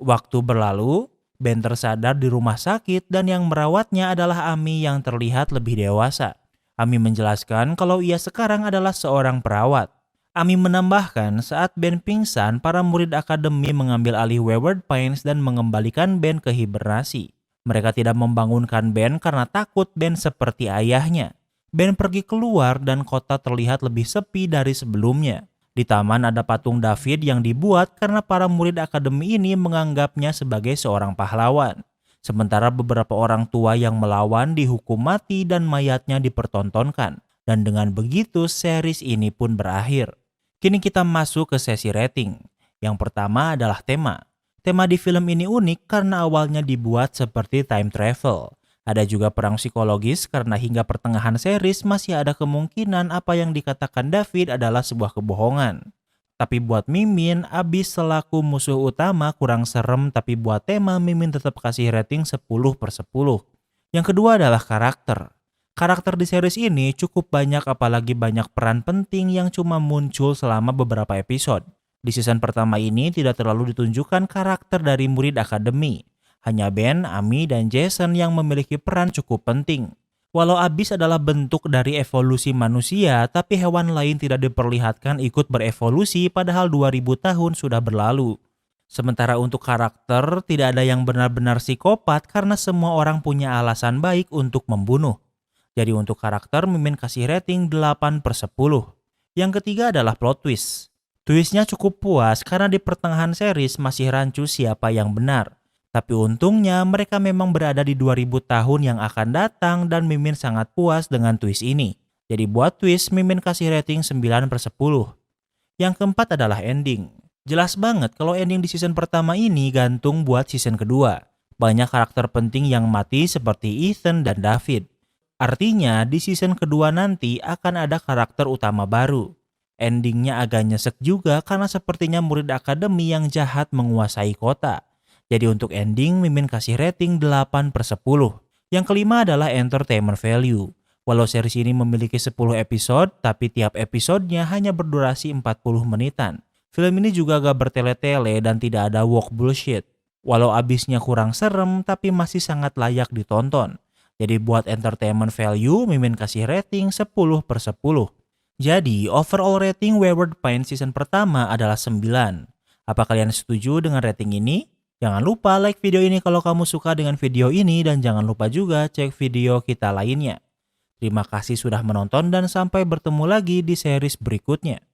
S1: Waktu berlalu, Ben tersadar di rumah sakit dan yang merawatnya adalah Amy yang terlihat lebih dewasa. Amy menjelaskan kalau ia sekarang adalah seorang perawat. Amy menambahkan saat Ben pingsan, para murid akademi mengambil alih Wayward Pines dan mengembalikan Ben ke hibernasi. Mereka tidak membangunkan Ben karena takut Ben seperti ayahnya. Ben pergi keluar dan kota terlihat lebih sepi dari sebelumnya. Di taman ada patung David yang dibuat karena para murid akademi ini menganggapnya sebagai seorang pahlawan. Sementara beberapa orang tua yang melawan dihukum mati dan mayatnya dipertontonkan. Dan dengan begitu series ini pun berakhir. Kini kita masuk ke sesi rating. Yang pertama adalah tema. Tema di film ini unik karena awalnya dibuat seperti time travel. Ada juga perang psikologis karena hingga pertengahan series masih ada kemungkinan apa yang dikatakan David adalah sebuah kebohongan. Tapi buat Mimin, Abyss selaku musuh utama kurang serem, tapi buat tema Mimin tetap kasih rating 10/10. Yang kedua adalah karakter. Karakter di series ini cukup banyak, apalagi banyak peran penting yang cuma muncul selama beberapa episode. Di season pertama ini tidak terlalu ditunjukkan karakter dari murid akademi. Hanya Ben, Amy, dan Jason yang memiliki peran cukup penting. Walau Abyss adalah bentuk dari evolusi manusia, tapi hewan lain tidak diperlihatkan ikut berevolusi padahal 2000 tahun sudah berlalu. Sementara untuk karakter tidak ada yang benar-benar psikopat karena semua orang punya alasan baik untuk membunuh. Jadi untuk karakter Mimin kasih rating 8/10. Yang ketiga adalah plot twist. Twistnya cukup puas karena di pertengahan series masih rancu siapa yang benar. Tapi untungnya mereka memang berada di 2000 tahun yang akan datang dan Mimin sangat puas dengan twist ini. Jadi buat twist Mimin kasih rating 9/10. Yang keempat adalah ending. Jelas banget kalau ending di season pertama ini gantung buat season kedua. Banyak karakter penting yang mati seperti Ethan dan David. Artinya di season kedua nanti akan ada karakter utama baru. Endingnya agak nyesek juga karena sepertinya murid akademi yang jahat menguasai kota. Jadi untuk ending Mimin kasih rating 8/10. Yang kelima adalah entertainment value. Walau series ini memiliki 10 episode, tapi tiap episodenya hanya berdurasi 40 menitan. Film ini juga gak bertele-tele dan tidak ada woke bullshit. Walau Abyssnya kurang serem, tapi masih sangat layak ditonton. Jadi buat entertainment value, Mimin kasih rating 10/10. Jadi overall rating Wayward Pines season pertama adalah 9. Apa kalian setuju dengan rating ini? Jangan lupa like video ini kalau kamu suka dengan video ini dan jangan lupa juga cek video kita lainnya. Terima kasih sudah menonton dan sampai bertemu lagi di series berikutnya.